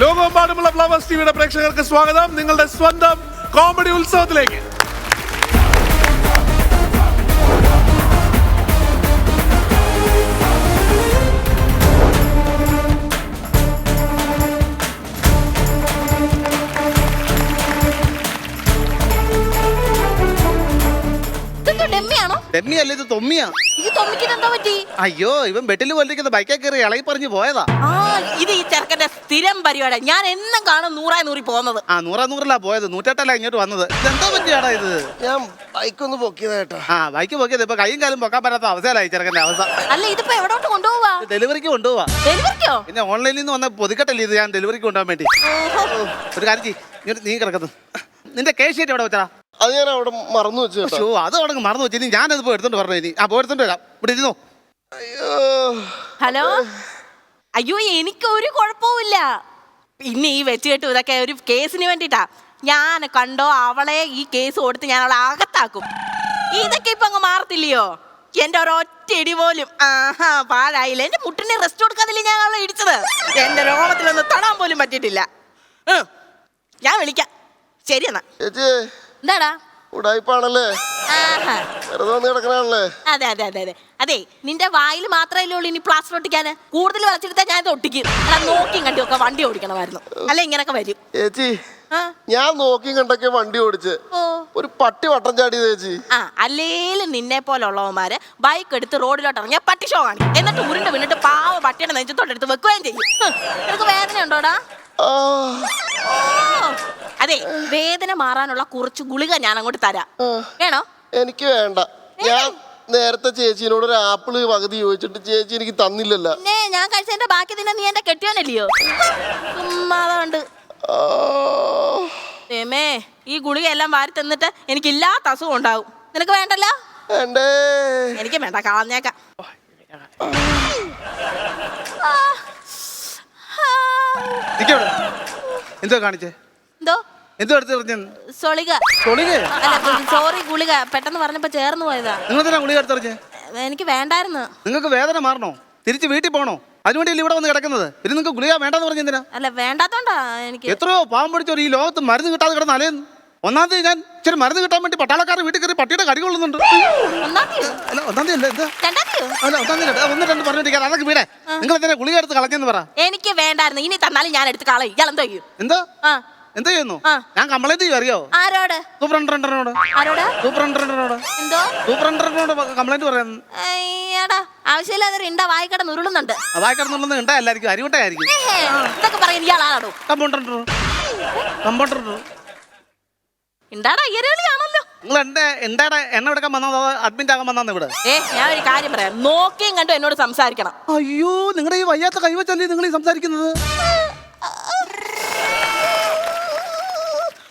ലോകമെമ്പാടുമുള്ള ഫ്ലവേഴ്സ് ടിവിയുടെ പ്രേക്ഷകർക്ക് സ്വാഗതം നിങ്ങളുടെ സ്വന്തം കോമഡി ഉത്സവത്തിലേക്ക്. അയ്യോ ഇവൻ ബെട്ടിൽ പോലിരിക്കുന്ന ബൈക്കെ കയറി ഇളകി പറഞ്ഞു പോയതാ. ഇത് ഈ ചെറുക്കന്റെ സ്ഥിരം പരിപാടി. ഞാൻ എന്നും കാണും 100 പോകുന്നത്. 100 പോയത് 108 ഇങ്ങോട്ട് വന്നത്. ഇതെന്താ പറ്റിയാടാ ഇത്? ഞാൻ ബൈക്ക് ഒന്ന് പൊക്കിയതാ കേട്ടോ. ബൈക്ക് പൊക്കിയത് ഇപ്പൊ കൈയും കാലും പൊക്കാൻ പറ്റാത്ത അവസ്ഥയിലായി ചെറുക്കന്റെ അവസ്ഥ. അല്ല ഇതിപ്പോ എവിടോട്ട് കൊണ്ടുപോവാ? ഡെലിവറിക്ക് കൊണ്ടുപോവാ. ഡെലിവറിക്കോ? പിന്നെ ഓൺലൈനിൽ നിന്ന് വന്ന പൊതുക്കട്ടല്ലേ ഇത്, ഞാൻ ഡെലിവറിക്ക് കൊണ്ടുപോകാൻ വേണ്ടി. ഒരു കാര്യം ചെയ്യ്, നീ കിടക്കുന്നു. നിന്റെ കേസ് ഷീറ്റ് എവിടെ വെച്ചാ? അത് ഞാൻ അവിടെ മറന്നു വെച്ചു. അത് അവിടെ മറന്നു വെച്ചു. ഇനി ഞാനത് പോയി എടുത്തോണ്ട് പറഞ്ഞു. ഇനി പോയി വരാം. ഇവിടെ ഇരുന്നോ. ഹലോ. അയ്യോ എനിക്ക് ഒരു കുഴപ്പമില്ല. പിന്നെ ഈ വെച്ചുകെട്ടു ഇതൊക്കെ ഒരു കേസിന് വേണ്ടിട്ടാ. ഞാൻ കണ്ടോ അവളെ ഈ കേസ് കൊടുത്ത് ഞാൻ അവളെ അകത്താക്കും. ഇതൊക്കെ ഇപ്പൊ അങ്ങ് മാറത്തില്ലയോ? എന്റെ ഒരൊറ്റ ഇടി പോലും പാഴായില്ല. എന്റെ മുട്ടിന് റെസ്റ്റ് കൊടുക്കാതില്ല ഞാൻ അവളെ ഇടിച്ചത്. എന്റെ രോമത്തിലൊന്ന് തൊടാൻ പോലും പറ്റിയിട്ടില്ല. ഞാൻ വിളിക്കാം. ശരി എന്നാ. എന്താടാ ഉടായിപ്പാണല്ലേ? അതെ അതെ അതെ അതെ അതെ. നിന്റെ വായിൽ മാത്രമല്ലേ ഉള്ളൂ ഇനി പ്ലാസ്റ്റർ ഒട്ടിക്കാന്. കൂടുതൽ വളച്ചെടുത്താ ഞാൻ ഇത് ഒട്ടിക്കും. നോക്കിയും കണ്ടിയൊക്കെ വണ്ടി ഓടിക്കണമായിരുന്നു. അല്ല ഇങ്ങനൊക്കെ വരും. ചേച്ചി ഞാൻ നോക്കിയും കണ്ടൊക്കെ വണ്ടി ഓടിച്ച് ഒരു പട്ടി വട്ടം ചാടി ചേച്ചി. അല്ലേലും നിന്നെ പോലുള്ളവന്മാര് ബൈക്ക് എടുത്ത് റോഡിലോട്ട് ഇറങ്ങിയ പട്ടി ഷോ കാണിക്കും. എന്നിട്ട് ഉരുണ്ട് വീണിട്ട് പാവ പട്ടിയുടെ നെഞ്ചത്തോട്ടെടുത്ത് വെക്കുകയും ചെയ്യും. നിനക്ക് വേദന ഉണ്ടോടാ? അതെ, വേദന മാറാനുള്ള കുറച്ച് ഗുളിക ഞാൻ അങ്ങോട്ട് തരാം. വേണോ? എനിക്ക് വേണ്ട. ഞാൻ നേരത്തെ ചേച്ചിനോട് ഒരു ആപ്പിള് പകുതി ചോദിച്ചിട്ട് ചേച്ചി എനിക്ക് തന്നില്ലല്ലോ. ഞാൻ കഴിച്ചതിന്റെ ബാക്കി തന്നെ നീ എന്റെ കെട്ടിയോനല്ലയോ? അതുകൊണ്ട് ഈ ഗുളിക എല്ലാം വാരി തന്നിട്ട് എനിക്ക് ഇല്ലാത്ത അസുഖം ഉണ്ടാവും. നിനക്ക് വേണ്ടല്ലോ? എനിക്ക് വേണ്ട, കളഞ്ഞേക്കാം. എന്തോ കാണിച്ചേ? എന്തോ സോറി ഗുളിക പെട്ടെന്ന് പറഞ്ഞപ്പോ ചേർന്ന് പോയതാ. നിങ്ങൾ ഗുളിക എടുത്തെറിഞ്ഞേ? എനിക്ക് വേണ്ടായിരുന്നു. നിങ്ങൾക്ക് വേദന മാറണോ? തിരിച്ച് വീട്ടിൽ പോകണോ? അതിനുവേണ്ടി ഇവിടെ വന്ന് കിടക്കുന്നത്. പിന്നെ നിങ്ങൾക്ക് ഗുളിക വേണ്ടെന്ന് പറഞ്ഞെന്തിനാ? അല്ല വേണ്ടാത്തോണ്ടാ. എനിക്ക് എത്രയോ പാവം പിടിച്ചോ ഈ ലോകത്ത് മരുന്ന് കിട്ടാതെ കിടന്ന് അലയുന്നു. ഒന്നാമത് ഞാൻ ഇച്ചിരി മരുന്ന് കിട്ടാൻ വേണ്ടി പട്ടാളക്കാർ വീട്ടിൽ കയറി പട്ടിയുടെ കടി കൊള്ളുന്നുണ്ട്. അതൊക്കെ വീടെ. നിങ്ങൾ എന്തിനാ ഗുളിക എടുത്ത് കളഞ്ഞെന്ന് പറ. എനിക്ക് വേണ്ടായിരുന്നു. ഇനി തന്നാലും ഞാൻ എടുത്ത് കളയും. ഇയാൾ എന്തോ ചെയ്യും? എന്താ ചെയ്യുന്നു? ഞാൻ കംപ്ലൈന്റ് ചെയ്യും. അറിയോ? ആരോട്? സൂപ്രണ്ടറിനോട്. കംപ്ലൈന്റ് പറയാൻ. ആവശ്യമില്ലാതെ ഇണ്ട വായിക്കടന്ന് ഉരുളുന്നുണ്ട്. വായിക്കടന്നുള്ളത് ഉണ്ടായിരിക്കും, അരിവട്ടായിരിക്കും. ഇതൊക്കെ പറയാൻ ഇയാളാണോ? കമ്പൗണ്ടർ. എന്താടാ ഇരളിയാണല്ലോ. നിങ്ങൾ എന്താടാ എണ്ണ എടുക്കാൻ വന്നോ അഡ്മിറ്റ് ആകാൻ വന്നാന്ന് ഇവിടെ? ഞാൻ ഒരു കാര്യം പറയാം. നോക്കിയും കണ്ടു എന്നോട് സംസാരിക്കണം. അയ്യോ നിങ്ങളുടെ ഈ വയ്യാത്ത കൈവച്ചല്ലേ നിങ്ങൾ ഈ സംസാരിക്കുന്നത്?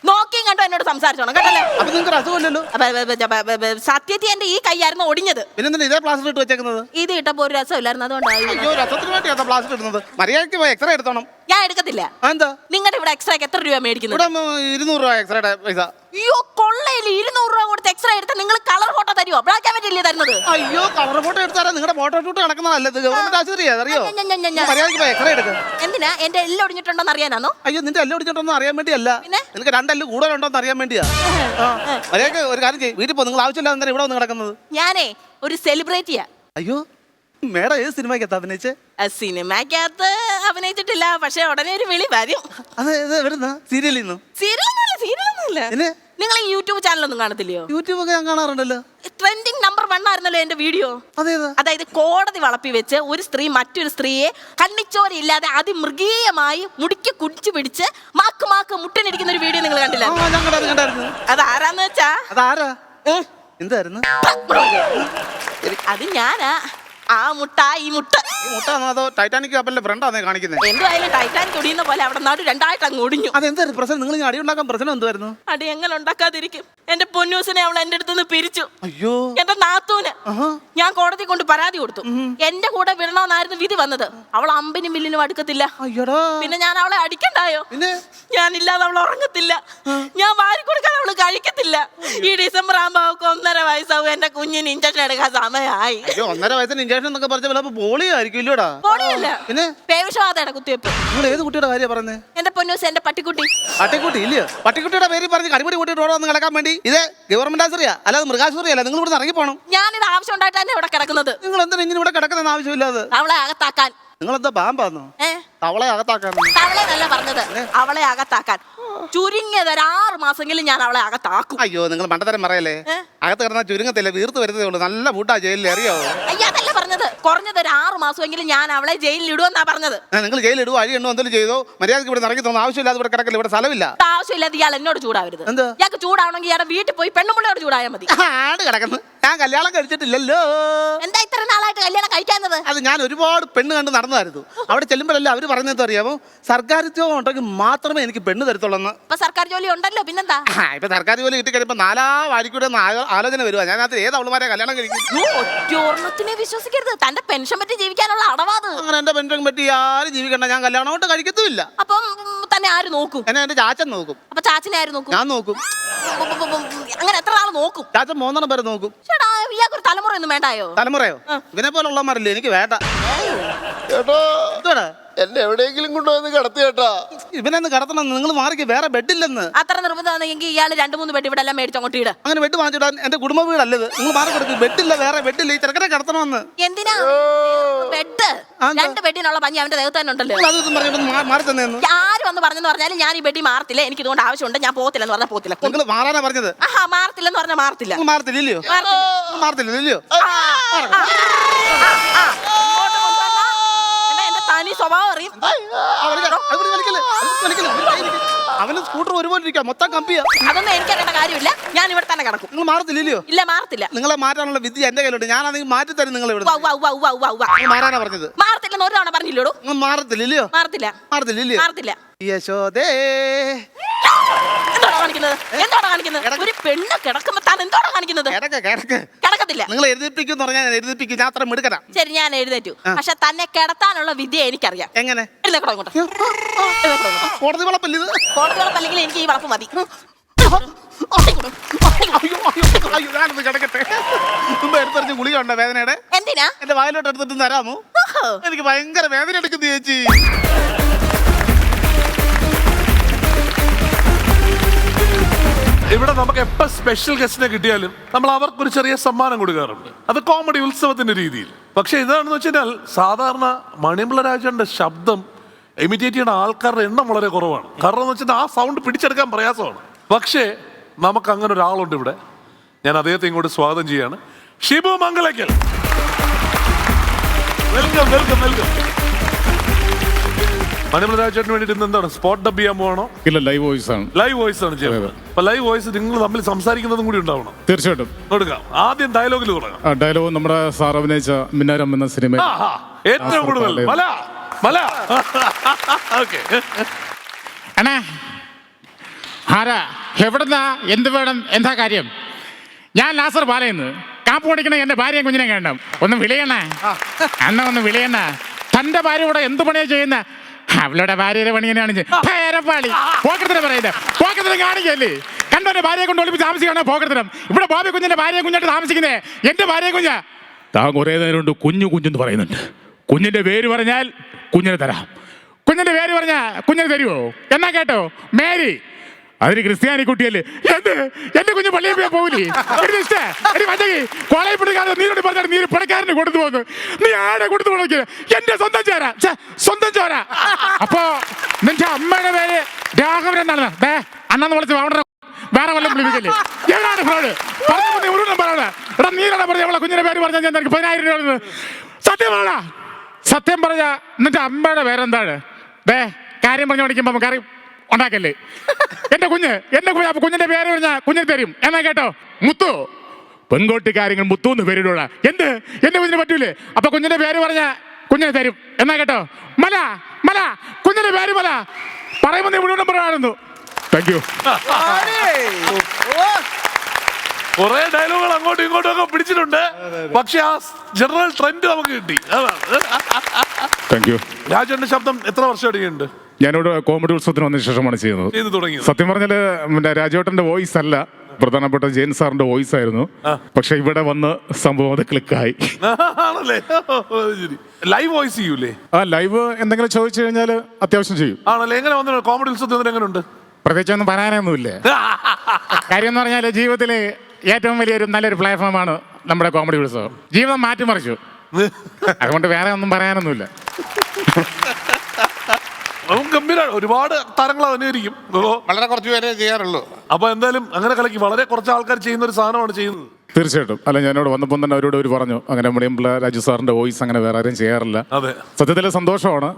നോക്കിയും കണ്ടോ എന്നോട് സംസാരിച്ചോണം കേട്ടല്ലോ. അപ്പൊ നിങ്ങൾക്ക് അസുഖമില്ലല്ലോ. സത്യത്തിൽ എന്റെ ഈ കൈയായിരുന്നു ഒടിഞ്ഞത്. പിന്നെ ഇതേ പ്ലാസ്റ്റർ ഇട്ട് വെച്ചേക്കുന്നത്? ഇത് ഇട്ടപ്പോ ഒരു രസമില്ലായിരുന്നു, അതുകൊണ്ടാണ്. അയ്യോ രസത്തിന് വേണ്ടിയാ പ്ലാസ്റ്റർ ഇടുന്നത്. മര്യാദയ്ക്ക് പോയി എക്സ്റേ എടുത്തോണം. ഞാൻ എടുക്കത്തില്ല. എന്താ? നിങ്ങളുടെ ഇവിടെ എക്സ്റേക്ക് എത്ര രൂപ മേടിക്കുന്നത്? ഇവിടെ 200 രൂപ എക്സ്റേയുടെ പൈസ. അയ്യോ കൊള്ളയില്ല. 200 രൂപ കൊടുത്ത് എക്സ്റേ എടുത്താൽ നിങ്ങൾ കളർ ഫോട്ടോ തരുമോ? ബ്ലാക്ക് ആൻഡ് വൈറ്റ് അല്ലേ തരുന്നത്? അയ്യോ കളർ ഫോട്ടോ എടുത്താൽ നിങ്ങളുടെ ഫോട്ടോ ഷൂട്ട് നടക്കുന്നതല്ല. ഗവൺമെന്റ് ആശുപത്രി അറിയോ? മര്യാദയ്ക്ക് പോയി എക്സ്റേ എടുക്കുക. എന്തിനാ? എന്റെ എല്ലാം ഒടിഞ്ഞിട്ടുണ്ടോന്ന് അറിയാനാണോ? അയ്യോ നിന്റെ എല്ലാം ഒടിഞ്ഞിട്ടുണ്ടോ അറിയാൻ വേണ്ടിയല്ല. നിനക്ക് 2 എല്ല് കൂടുതലുണ്ടോന്ന് അറിയാൻ വേണ്ടിയാ. മര്യാദയ്ക്ക് ഒരു കാര്യം ചെയ്യും, വീട്ടിൽ പോ. നിങ്ങൾ ആവശ്യമില്ലാതെ തന്നെ ഇവിടെ വന്ന് കിടക്കുന്നത്. ഞാനേ ഒരു സെലിബ്രിറ്റിയാ. അയ്യോ മേഡം ഏത് സിനിമയ്ക്കകത്ത് അഭിനയിച്ചേ? സിനിമയ്ക്കകത്ത് അഭിനയിച്ചിട്ടില്ല, പക്ഷെ ഉടനെ ഒരു വിളി വരും. സീരിയലിൽ നിന്ന്? സീരിയലൊന്നുമില്ല. നിങ്ങൾ ഈ യൂട്യൂബ് ചാനലൊന്നും കാണത്തില്ലയോ? യൂട്യൂബ് ഒക്കെ ഞാൻ കാണാറുണ്ടല്ലോ. ട്രെൻഡിങ് നമ്പർ 1 ആയിരുന്നല്ലോ എന്റെ വീഡിയോ. അതായത് കോടതി വളപ്പി വെച്ച് ഒരു സ്ത്രീ മറ്റൊരു സ്ത്രീയെ കണ്ണിച്ചോരയില്ലാതെ അതിമൃഗീയമായി മുടിക്ക് കുടിച്ചു പിടിച്ച് മാക്ക് മുട്ടനിരിക്കുന്ന ഒരു വീഡിയോ നിങ്ങൾ കണ്ടില്ല? അതാരാന്ന് വെച്ചാ എന്തായിരുന്നു അത് ഞാനാ. ആ മുട്ട ഈ മുട്ട അതോ ടൈറ്റാനിക് കപ്പലിന്റെ ഫ്രണ്ടാണ് കാണിക്കുന്നത്? എന്തായാലും ടൈറ്റാനിക് ഒടിയുന്ന പോലെ അവിടെ നാട് രണ്ടായിട്ട് അങ്ങ് ഒടിഞ്ഞു. അതെന്തായിരുന്നു പ്രശ്നം? നിങ്ങൾ അടി ഉണ്ടാക്കാൻ പ്രശ്നം എന്തായിരുന്നു? അടി എങ്ങനെ ഉണ്ടാക്കാതിരിക്കും? എന്റെ പൊന്നൂസിനെ അവൾ എന്റെ അടുത്ത് നിന്ന് പിരിച്ചു. അയ്യോ എന്റെ നാത്തൂന് ഞാൻ കോടതി കൊണ്ട് പരാതി കൊടുത്തു. എന്റെ കൂടെ വിടണമെന്നായിരുന്നു വിധി വന്നത്. അവൾ അമ്പിനും വില്ലിനും അടുക്കത്തില്ല. പിന്നെ ഞാൻ അവളെ അടിക്കണ്ടായോ? ഞാനില്ലാതെ അവൾ ഉറങ്ങത്തില്ല. ഞാൻ വാരി കൊടുക്കാൻ അവള് കഴിക്കത്തില്ല. ഈ ഡിസംബർ ആകുമ്പോ അവൾക്ക് 1.5 വയസ്സാവും. എന്റെ കുഞ്ഞിന് ഇഞ്ചക്ഷൻ എടുക്കാൻ സമയമായി. 1.5 വയസ്സിന് ഇഞ്ചക്ഷൻ എന്നൊക്കെ പറഞ്ഞ പോളിയോ ആയിരിക്കും. ഇല്ലടാ അല്ല പിന്നെ പേവിഷബാധയുടെ കുത്തിവെപ്പ്. നിങ്ങൾ ഏത് കുട്ടിയുടെ കാര്യം പറഞ്ഞേ? എന്റെ പൊന്നൂസ്, എന്റെ പട്ടിക്കുട്ടി. പട്ടിക്കുട്ടി ഇല്ലയോ? പട്ടിക്കുട്ടിയുടെ പേര് പറഞ്ഞ് കടിപിടി കൂട്ടിയിട്ട് ഓരോ ഒന്ന് കിടക്കാൻ വേണ്ടി ഇത് ഗവൺമെന്റ് ആശുപത്രിയാ, അല്ലാതെ മൃഗാശുപത്രിയല്ല. നിങ്ങൾ ഇവിടെ ഇറങ്ങി പോകണം. ഞാനിത് ആവശ്യം ഉണ്ടായിട്ട് തന്നെ ഇവിടെ കിടക്കുന്നത്. നിങ്ങൾ എന്തിനാ ഇങ്ങനെ ഇവിടെ കിടക്കുന്ന ആവശ്യമില്ലാതെ? അവളെ അകത്താക്കാൻ. നിങ്ങളെന്താ പാമ്പാന്നോ? തവളെ അകത്താക്കാൻ? അവളെ നല്ല പറഞ്ഞത്, അവളെ അകത്താക്കാൻ. ചുരുങ്ങിയത് ഒരു 6 മാസമെങ്കിലും ഞാൻ അവളെ അകത്താക്കും. അയ്യോ, നിങ്ങൾ മണ്ടത്തരം പറയല്ലേ. അകത്ത് കിടന്ന ചുരുങ്ങത്തില്ല, വീർത്ത് വരുന്നതേ ഉള്ളൂ. നല്ല ഫുഡാ ജയിലിൽ, അറിയാവോ? അയ്യ, അതല്ല പറഞ്ഞത്. കുറഞ്ഞത് ഒരു 6 മാസമെങ്കിലും ഞാൻ അവളെ ജയിലിൽ ഇടുമെന്നാ പറഞ്ഞത്. നിങ്ങൾ ജയിലിൽ ഇടുവോ അഴി എണ്ണോ എന്തെങ്കിലും ചെയ്തോ? മര്യാദയ്ക്ക് ഇവിടെ ഇറങ്ങി തോന്നുന്നു. ആവശ്യമില്ലാതെ ഇവിടെ കിടക്കില്ല, ഇവിടെ സ്ഥലമില്ല. ആവശ്യമില്ലാതെ ഇയാൾ എന്നോട് ചൂടാവരുത്. എന്താ? ഇയാൾക്ക് ചൂടാവണമെങ്കിൽ ഇയാളുടെ വീട്ടിൽ പോയി പെണ്ണുമ്പിള്ളയോട് ചൂടായാൽ മതി. ആട് കിടക്കുന്നു. ഞാൻ കല്യാണം കഴിച്ചിട്ടില്ലല്ലോ. എന്താ ഇത്ര നാളായിട്ട് കല്യാണം കഴിക്കാത്തത്? അത് ഞാൻ ഒരുപാട് പെണ്ണ് കണ്ട് നടന്നതായിരുന്നു. അവിടെ ചെല്ലുമ്പോഴല്ലേ അവര് പറഞ്ഞത് അറിയാമോ? സർക്കാർ ഉദ്യോഗം ഉണ്ടെങ്കിൽ മാത്രമേ എനിക്ക് പെണ്ണ് തരത്തുള്ളൂ. ഇപ്പൊ സർക്കാർ ജോലി ഉണ്ടല്ലോ, പിന്നെന്താ? ഇപ്പൊ സർക്കാർ ജോലി കിട്ടിക്കഴിയുമ്പോ 4 വാടിക്കൂടെ ആലോചന വരുവാ. ഞാൻ അത് ഏത് അവളുമാരെ കല്യാണം കഴിക്കും? ഒറ്റോർണത്തിനെ വിശ്വസിക്കരുത്. തന്റെ പെൻഷൻ പറ്റി ജീവിക്കാനുള്ള അടവാത്. അങ്ങനെ എന്റെ പെൻഷൻ പറ്റി ആരും ജീവിക്കണ്ട. ഞാൻ കല്യാണം കൊണ്ട് കഴിക്കത്തുമില്ല. അപ്പം തന്നെ ആര് നോക്കും? എന്നെ എന്റെ ചാച്ചൻ നോക്കും. അപ്പൊ ചാച്ചനെ ആര് നോക്കും? ഞാൻ നോക്കും. അങ്ങനെ എത്ര നാൾ നോക്കും? ചാച്ചൻ 3 പേരെ നോക്കും. ചേട്ടാ, ഇയാൾക്കൊരു തലമുറയൊന്നും വേണ്ടായോ? തലമുറയോ? ഇവനെ പോലെ ഉള്ളമാരില്ലേ, എനിക്ക് വേണ്ട. ചേട്ടാ, എന്തുവാടാ? എന്നെ എവിടെയെങ്കിലും കൊണ്ടുവന്ന് കിടത്തി ചേട്ടാ. ഇവനെന്ന് കിടത്തണം. നിങ്ങൾ മാറിക്ക്, വേറെ ബെഡില്ലെന്ന്. അത്ര നിർബന്ധമാണെങ്കിൽ ഇയാൾ 2-3 ബെഡ് ഇവിടെ എല്ലാം മേടിച്ച് അങ്ങോട്ട് ഇട. അങ്ങനെ ബെഡ് വാങ്ങിച്ചിടാൻ എന്റെ കുടുംബ വീടല്ലത്. നിങ്ങൾ മാറി കിടക്കും. ബെഡില്ല, വേറെ ബെഡില്ല. ഈ ചെറുക്കനെ കിടത്തണമെന്ന്. എന്തിനാ ബെഡ്? 2 ബെഡിനുള്ള പഞ്ഞി അവന്റെ ദേഹത്ത് തന്നെ ഉണ്ടല്ലോ. അതൊന്നും പറഞ്ഞിട്ട് മാറി തന്നെയെന്ന് ആര് വന്ന് പറഞ്ഞെന്ന് പറഞ്ഞാലും ഞാൻ ഈ ബെഡിൽ മാറത്തില്ല. എനിക്ക് ഇതുകൊണ്ട് ആവശ്യമുണ്ട്. ഞാൻ പോകത്തില്ലെന്ന് പറഞ്ഞാൽ പോകത്തില്ല. നിങ്ങൾ മാറാനാ പറഞ്ഞത്. ആഹാ, മാറത്തില്ലെന്ന് പറഞ്ഞാൽ മാറത്തില്ല. നിങ്ങൾ മാറത്തില്ലയോ? മാറത്തില്ലയോ? എന്റെ തനി സ്വഭാവം അറിയും. അവന് സ്കൂട്ടർ ഒരുപോലെ ഇരിക്കാം, മൊത്തം കമ്പിയാ. അതൊന്നും എനിക്കറിയേണ്ട കാര്യമില്ല. ഞാൻ ഇവിടെ തന്നെ കിടക്കും. നിങ്ങൾ മാറത്തില്ലയോ? ഇല്ല, മാറത്തില്ല. നിങ്ങളെ മാറ്റാനുള്ള വിദ്യ എന്റെ കയ്യിലുണ്ട്. ഞാനാണെങ്കിൽ മാറ്റി തരും. നിങ്ങൾ ഇവിടെ മാറാനാ പറഞ്ഞത്. മാറത്തില്ലെന്ന് ഒരു തവണ പറഞ്ഞില്ലോടൂ. നിങ്ങൾ മാറത്തില്ലയോ? മാറത്തില്ല. മാറത്തില്ലയോ? മാറത്തില്ല. യശോദേ, എന്തോടാ കാണിക്കുന്നത്? എന്തോടാ കാണിക്കുന്നത്? ഒരു പെണ്ണ് കിടക്കുമ്പോ താൻ എന്തോടാ കാണിക്കുന്നത്? കിടക്കത്തില്ല. നിങ്ങൾ എഴുതിപ്പിക്കും പറഞ്ഞാൽ ഞാൻ എഴുതിപ്പിക്കും. ഞാൻ അത്ര മിടുക്കനാ. ശരി, ഞാൻ എഴുന്നേറ്റു. പക്ഷെ തന്നെ കിടത്താനുള്ള വിദ്യ എനിക്കറിയാം. എങ്ങനെ? എഴുന്നേക്കടോ ഇങ്ങോട്ട്. കോടതി വളപ്പല്ല ഇത്. കോടതി വളപ്പല്ലെങ്കിൽ എനിക്ക് ഈ വളപ്പ് മതി. ഞാനത് കിടക്കട്ടെ. മുമ്പ് എടുത്തറിഞ്ഞ് ഗുളിക ഉണ്ടോ വേദനയുടെ? എന്തിനാ? എന്റെ വായിലോട്ട് എടുത്തിട്ട് തരാമോ? എനിക്ക് ഭയങ്കര വേദന എടുക്കുന്നു ചേച്ചി. ഇവിടെ നമുക്ക് എപ്പോ സ്പെഷ്യൽ ഗസ്റ്റിനെ കിട്ടിയാലും നമ്മൾ അവർക്കൊരു ചെറിയ സമ്മാനം കൊടുക്കാറുണ്ട്. അത് കോമഡി ഉത്സവത്തിന്റെ രീതിയിൽ. പക്ഷെ ഇതാണെന്ന് വെച്ചാൽ സാധാരണ മണിയമ്പിള്ള രാജന്റെ ശബ്ദം ഇമിറ്റേറ്റ് ചെയ്യുന്ന ആൾക്കാരുടെ എണ്ണം വളരെ കുറവാണ്. കാരണം എന്ന് വെച്ചാൽ ആ സൗണ്ട് പിടിച്ചെടുക്കാൻ പ്രയാസമാണ്. പക്ഷേ നമുക്ക് അങ്ങനെ ഒരാളുണ്ട് ഇവിടെ. ഞാൻ അദ്ദേഹത്തെ ഇങ്ങോട്ട് സ്വാഗതം ചെയ്യാണ്. Shibu Mangalakkal. Welcome welcome welcome. Maniyanpilla രാജേട്ടന് വേണ്ടിട്ട് ഇന്ന് എന്താണ് സ്പോട്ട് ഡബ് ചെയ്യാൻ പോകണോ? ഇല്ല, ലൈവ് വോയിസ് ആണ്. ലൈവ് വോയിസ് ആണ് ചെയ്യുന്നത്. അപ്പൊ ലൈവ് വോയിസ് നിങ്ങൾ തമ്മിൽ സംസാരിക്കുന്നതും കൂടി ഉണ്ടാവണം. തീർച്ചയായിട്ടും കൊടുക്കാം. ആദ്യം ഡയലോഗിൽ തുടങ്ങാം. ഡയലോഗ് നമ്മുടെ സാർ അഭിനയിച്ച മിന്നാരം എന്ന സിനിമ ഏറ്റവും കൂടുതൽ മല മല. ഓക്കെ. അണ്ണാ, ആരാ, എവിടുന്നാ, എന്ത് വേണം, എന്താ കാര്യം? ഞാൻ ലാസർ പാലയെന്ന്. കാപ്പ് ഓടിക്കണ എന്റെ ഭാര്യയും കുഞ്ഞിനെ കാണണം. ഒന്ന് വിളിയണ അണ്ണ, ഒന്ന് വിളിയണ. തന്റെ ഭാര്യ ഇവിടെ എന്ത് പണിയാ ചെയ്യുന്ന? അവളുടെ ഭാര്യയുടെ പണി തന്നെയാണ്. പോക്കത്തിനെ പറയുന്നത്, പോക്കത്തിനെ കാണിക്കല്ലേ? കണ്ടോന്റെ ഭാര്യയെ കൊണ്ട് ഒളിപ്പിച്ച് താമസിക്കണ പോക്കത്തിനം. ഇവിടെ ബോബി കുഞ്ഞിന്റെ ഭാര്യയെ കുഞ്ഞായിട്ട് താമസിക്കുന്നേ. എന്റെ ഭാര്യ കുഞ്ഞ താൻ കുറേ നേരം കൊണ്ട് കുഞ്ഞു കുഞ്ഞെന്ന് പറയുന്നുണ്ട്. കുഞ്ഞിന്റെ പേര് പറഞ്ഞാൽ കുഞ്ഞിനെ തരാം. കുഞ്ഞിന്റെ പേര് പറഞ്ഞാൽ കുഞ്ഞിനെ തരുമോ? എന്നാ കേട്ടോ, മേരി. അതിന് ക്രിസ്ത്യാനി കുട്ടിയല്ലേ? എന്റെ കുഞ്ഞ് പള്ളിയിൽ പോയാൽ പോകില്ലേ? കോളേജ് പിടിക്കാതെ നീരോട് പറഞ്ഞാൽ നീ പണക്കാരന് കൊടുത്തു പോകുന്നു. നീ ആടെ കൊടുത്തു പോകണ എന്റെ സ്വന്തം ചോര, സ്വന്തം ചോര. അപ്പോ നിന്റെ അമ്മയുടെ പേര് രാഘവൻ എന്നാണ്. അണ്ണന്ന് വിളിച്ച് വേറെ വല്ലതും വിളിപ്പിക്കല്ലേ? ഏതാണ് ഫ്രോഡ്? പറഞ്ഞു ഉരുണം പറയണ. എടാ, നീരാണ് പറഞ്ഞ അവളെ കുഞ്ഞിന്റെ പേര് പറഞ്ഞാൽ ഞാൻ 10,000 രൂപ. സത്യം പറയണ, സത്യം പറഞ്ഞ നിന്റെ അമ്മയുടെ പേരെന്താണ്? കാര്യം പറഞ്ഞു പഠിക്കുമ്പോ കറി ഉണ്ടാക്കല്ലേ? എന്റെ കുഞ്ഞ്, അപ്പൊ കുഞ്ഞിന്റെ പേര് പറഞ്ഞാൽ കുഞ്ഞിന് തരും. എന്നാ കേട്ടോ, മുത്തു. പെൺകോട്ടി കാര്യങ്ങൾ മുത്തു എന്ന് പേരിടുള്ള. എന്റെ കുഞ്ഞിന് പറ്റൂലേ? അപ്പൊ കുഞ്ഞിന്റെ പേര് പറഞ്ഞാൽ കുഞ്ഞിന് തരും. എന്നാ കേട്ടോ, മല മല. കുഞ്ഞിന്റെ പേര് മല. പറയുമ്പോ നീ മുഴുവൻ പറയാറുന്നു. Thank you. കുറെ ഡയലോഗുകൾ അങ്ങോട്ടും ഇങ്ങോട്ടും ഒക്കെ പിടിച്ചിട്ടുണ്ട്. പക്ഷെ ആ ജനറൽ ട്രെൻഡ് നമുക്ക് കിട്ടി. Thank you. രാജേട്ടന്റെ ശബ്ദം എത്ര വർഷം എടുക്കുന്നുണ്ട്? ഞാനിവിടെ കോമഡി ഉത്സവത്തിന് വന്നതിന് ശേഷമാണ് ചെയ്യുന്നത്. ചെയ്തു തുടങ്ങി. സത്യം പറഞ്ഞാല് രാജേട്ടന്റെ വോയിസ് അല്ല, പ്രധാനപ്പെട്ട ജെയിൻ സാറിന്റെ വോയിസ് ആയിരുന്നു. പക്ഷെ ഇവിടെ വന്ന് സംഭവം അത് ക്ലിക്കായി. ആണല്ലേ? ശരി. ലൈവ് വോയിസ് ചെയ്യൂലേ? ആ ലൈവ് എന്തെങ്കിലും ചോദിച്ചു കഴിഞ്ഞാൽ അത്യാവശ്യം ചെയ്യും. ആണല്ലേ? എങ്ങനെ വന്നു? കോമഡി ഉത്സവത്തിൽ എങ്ങനെയുണ്ട്? പ്രത്യേകിച്ചൊന്നും പറയാനൊന്നുമില്ല. കാര്യം എന്ന് പറഞ്ഞാൽ ജീവിതത്തിലെ ഏറ്റവും വലിയൊരു നല്ലൊരു പ്ലാറ്റ്ഫോമാണ് നമ്മുടെ കോമഡി ഉത്സവം. ജീവിതം മാറ്റിമറിച്ചു. അതുകൊണ്ട് വേറെ ഒന്നും പറയാനൊന്നുമില്ല. ഗംഭീരമാണ്. ഒരുപാട് താരങ്ങൾ അനുകരിക്കും. വളരെ കുറച്ച് പേരെ ചെയ്യാറുള്ളൂ. അപ്പൊ എന്തായാലും അങ്ങനെ കലക്കി വളരെ കുറച്ച് ആൾക്കാർ ചെയ്യുന്ന ഒരു സാധനമാണ് ചെയ്യുന്നത്. തീർച്ചയായിട്ടും. അല്ല, ഞാനോട് വന്നപ്പോൾ തന്നെ അവരോട് അവർ പറഞ്ഞു അങ്ങനെ മണിയമ്പിള്ള രാജു സാറിന്റെ വോയിസ് അങ്ങനെ വേറെ ആരും ചെയ്യാറില്ല. അതെ, സത്യത്തിൽ സന്തോഷമാണ്.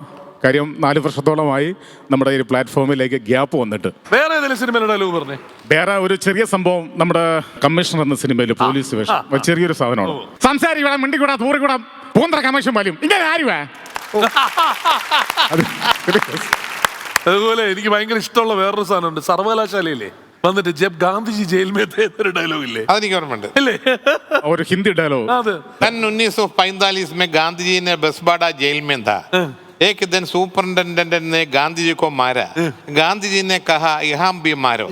കാര്യം 4 വർഷത്തോളമായി നമ്മുടെ ഈ പ്ലാറ്റ്ഫോമിലേക്ക് ഗ്യാപ്പ് വന്നിട്ട്. വേറെ ഏതെങ്കിലും സിനിമയുടെ ഡയലോഗ് പറഞ്ഞേ? വേറെ ഒരു ചെറിയ സംഭവം നമ്മുടെ കമ്മീഷണർ എന്ന സിനിമയിൽ പോലീസ് വേഷം ചെറിയൊരു സാധനമാണ്. സംസാരിക്കൂടാ, മിണ്ടിക്കൂടാ, തൂറിക്കൂടാ, പൂന്തറ കമ്മീഷൻ പോലും ഇങ്ങനെ ആരുവാ. അതുപോലെ എനിക്ക് ഭയങ്കര ഇഷ്ടമുള്ള വേറൊരു സാധനമുണ്ട്. സർവകലാശാലയിലെ വന്നിട്ട് ജബ് ഗാന്ധിജി ജയിൽ में थे എന്നൊരു ഡയലോഗ് ഇല്ലേ? അതെനിക്ക് ഓർമ്മയുണ്ട്. ഇല്ലേ? ഒരു ഹിന്ദി ഡയലോഗ്. അതെ. सन 1945 में गांधी जी ने बसबाड़ा जेल में था. एक दिन सुपरिटेंडेंट ने गांधी जी को मारा. गांधी जी ने कहा यहाँ भी मारो.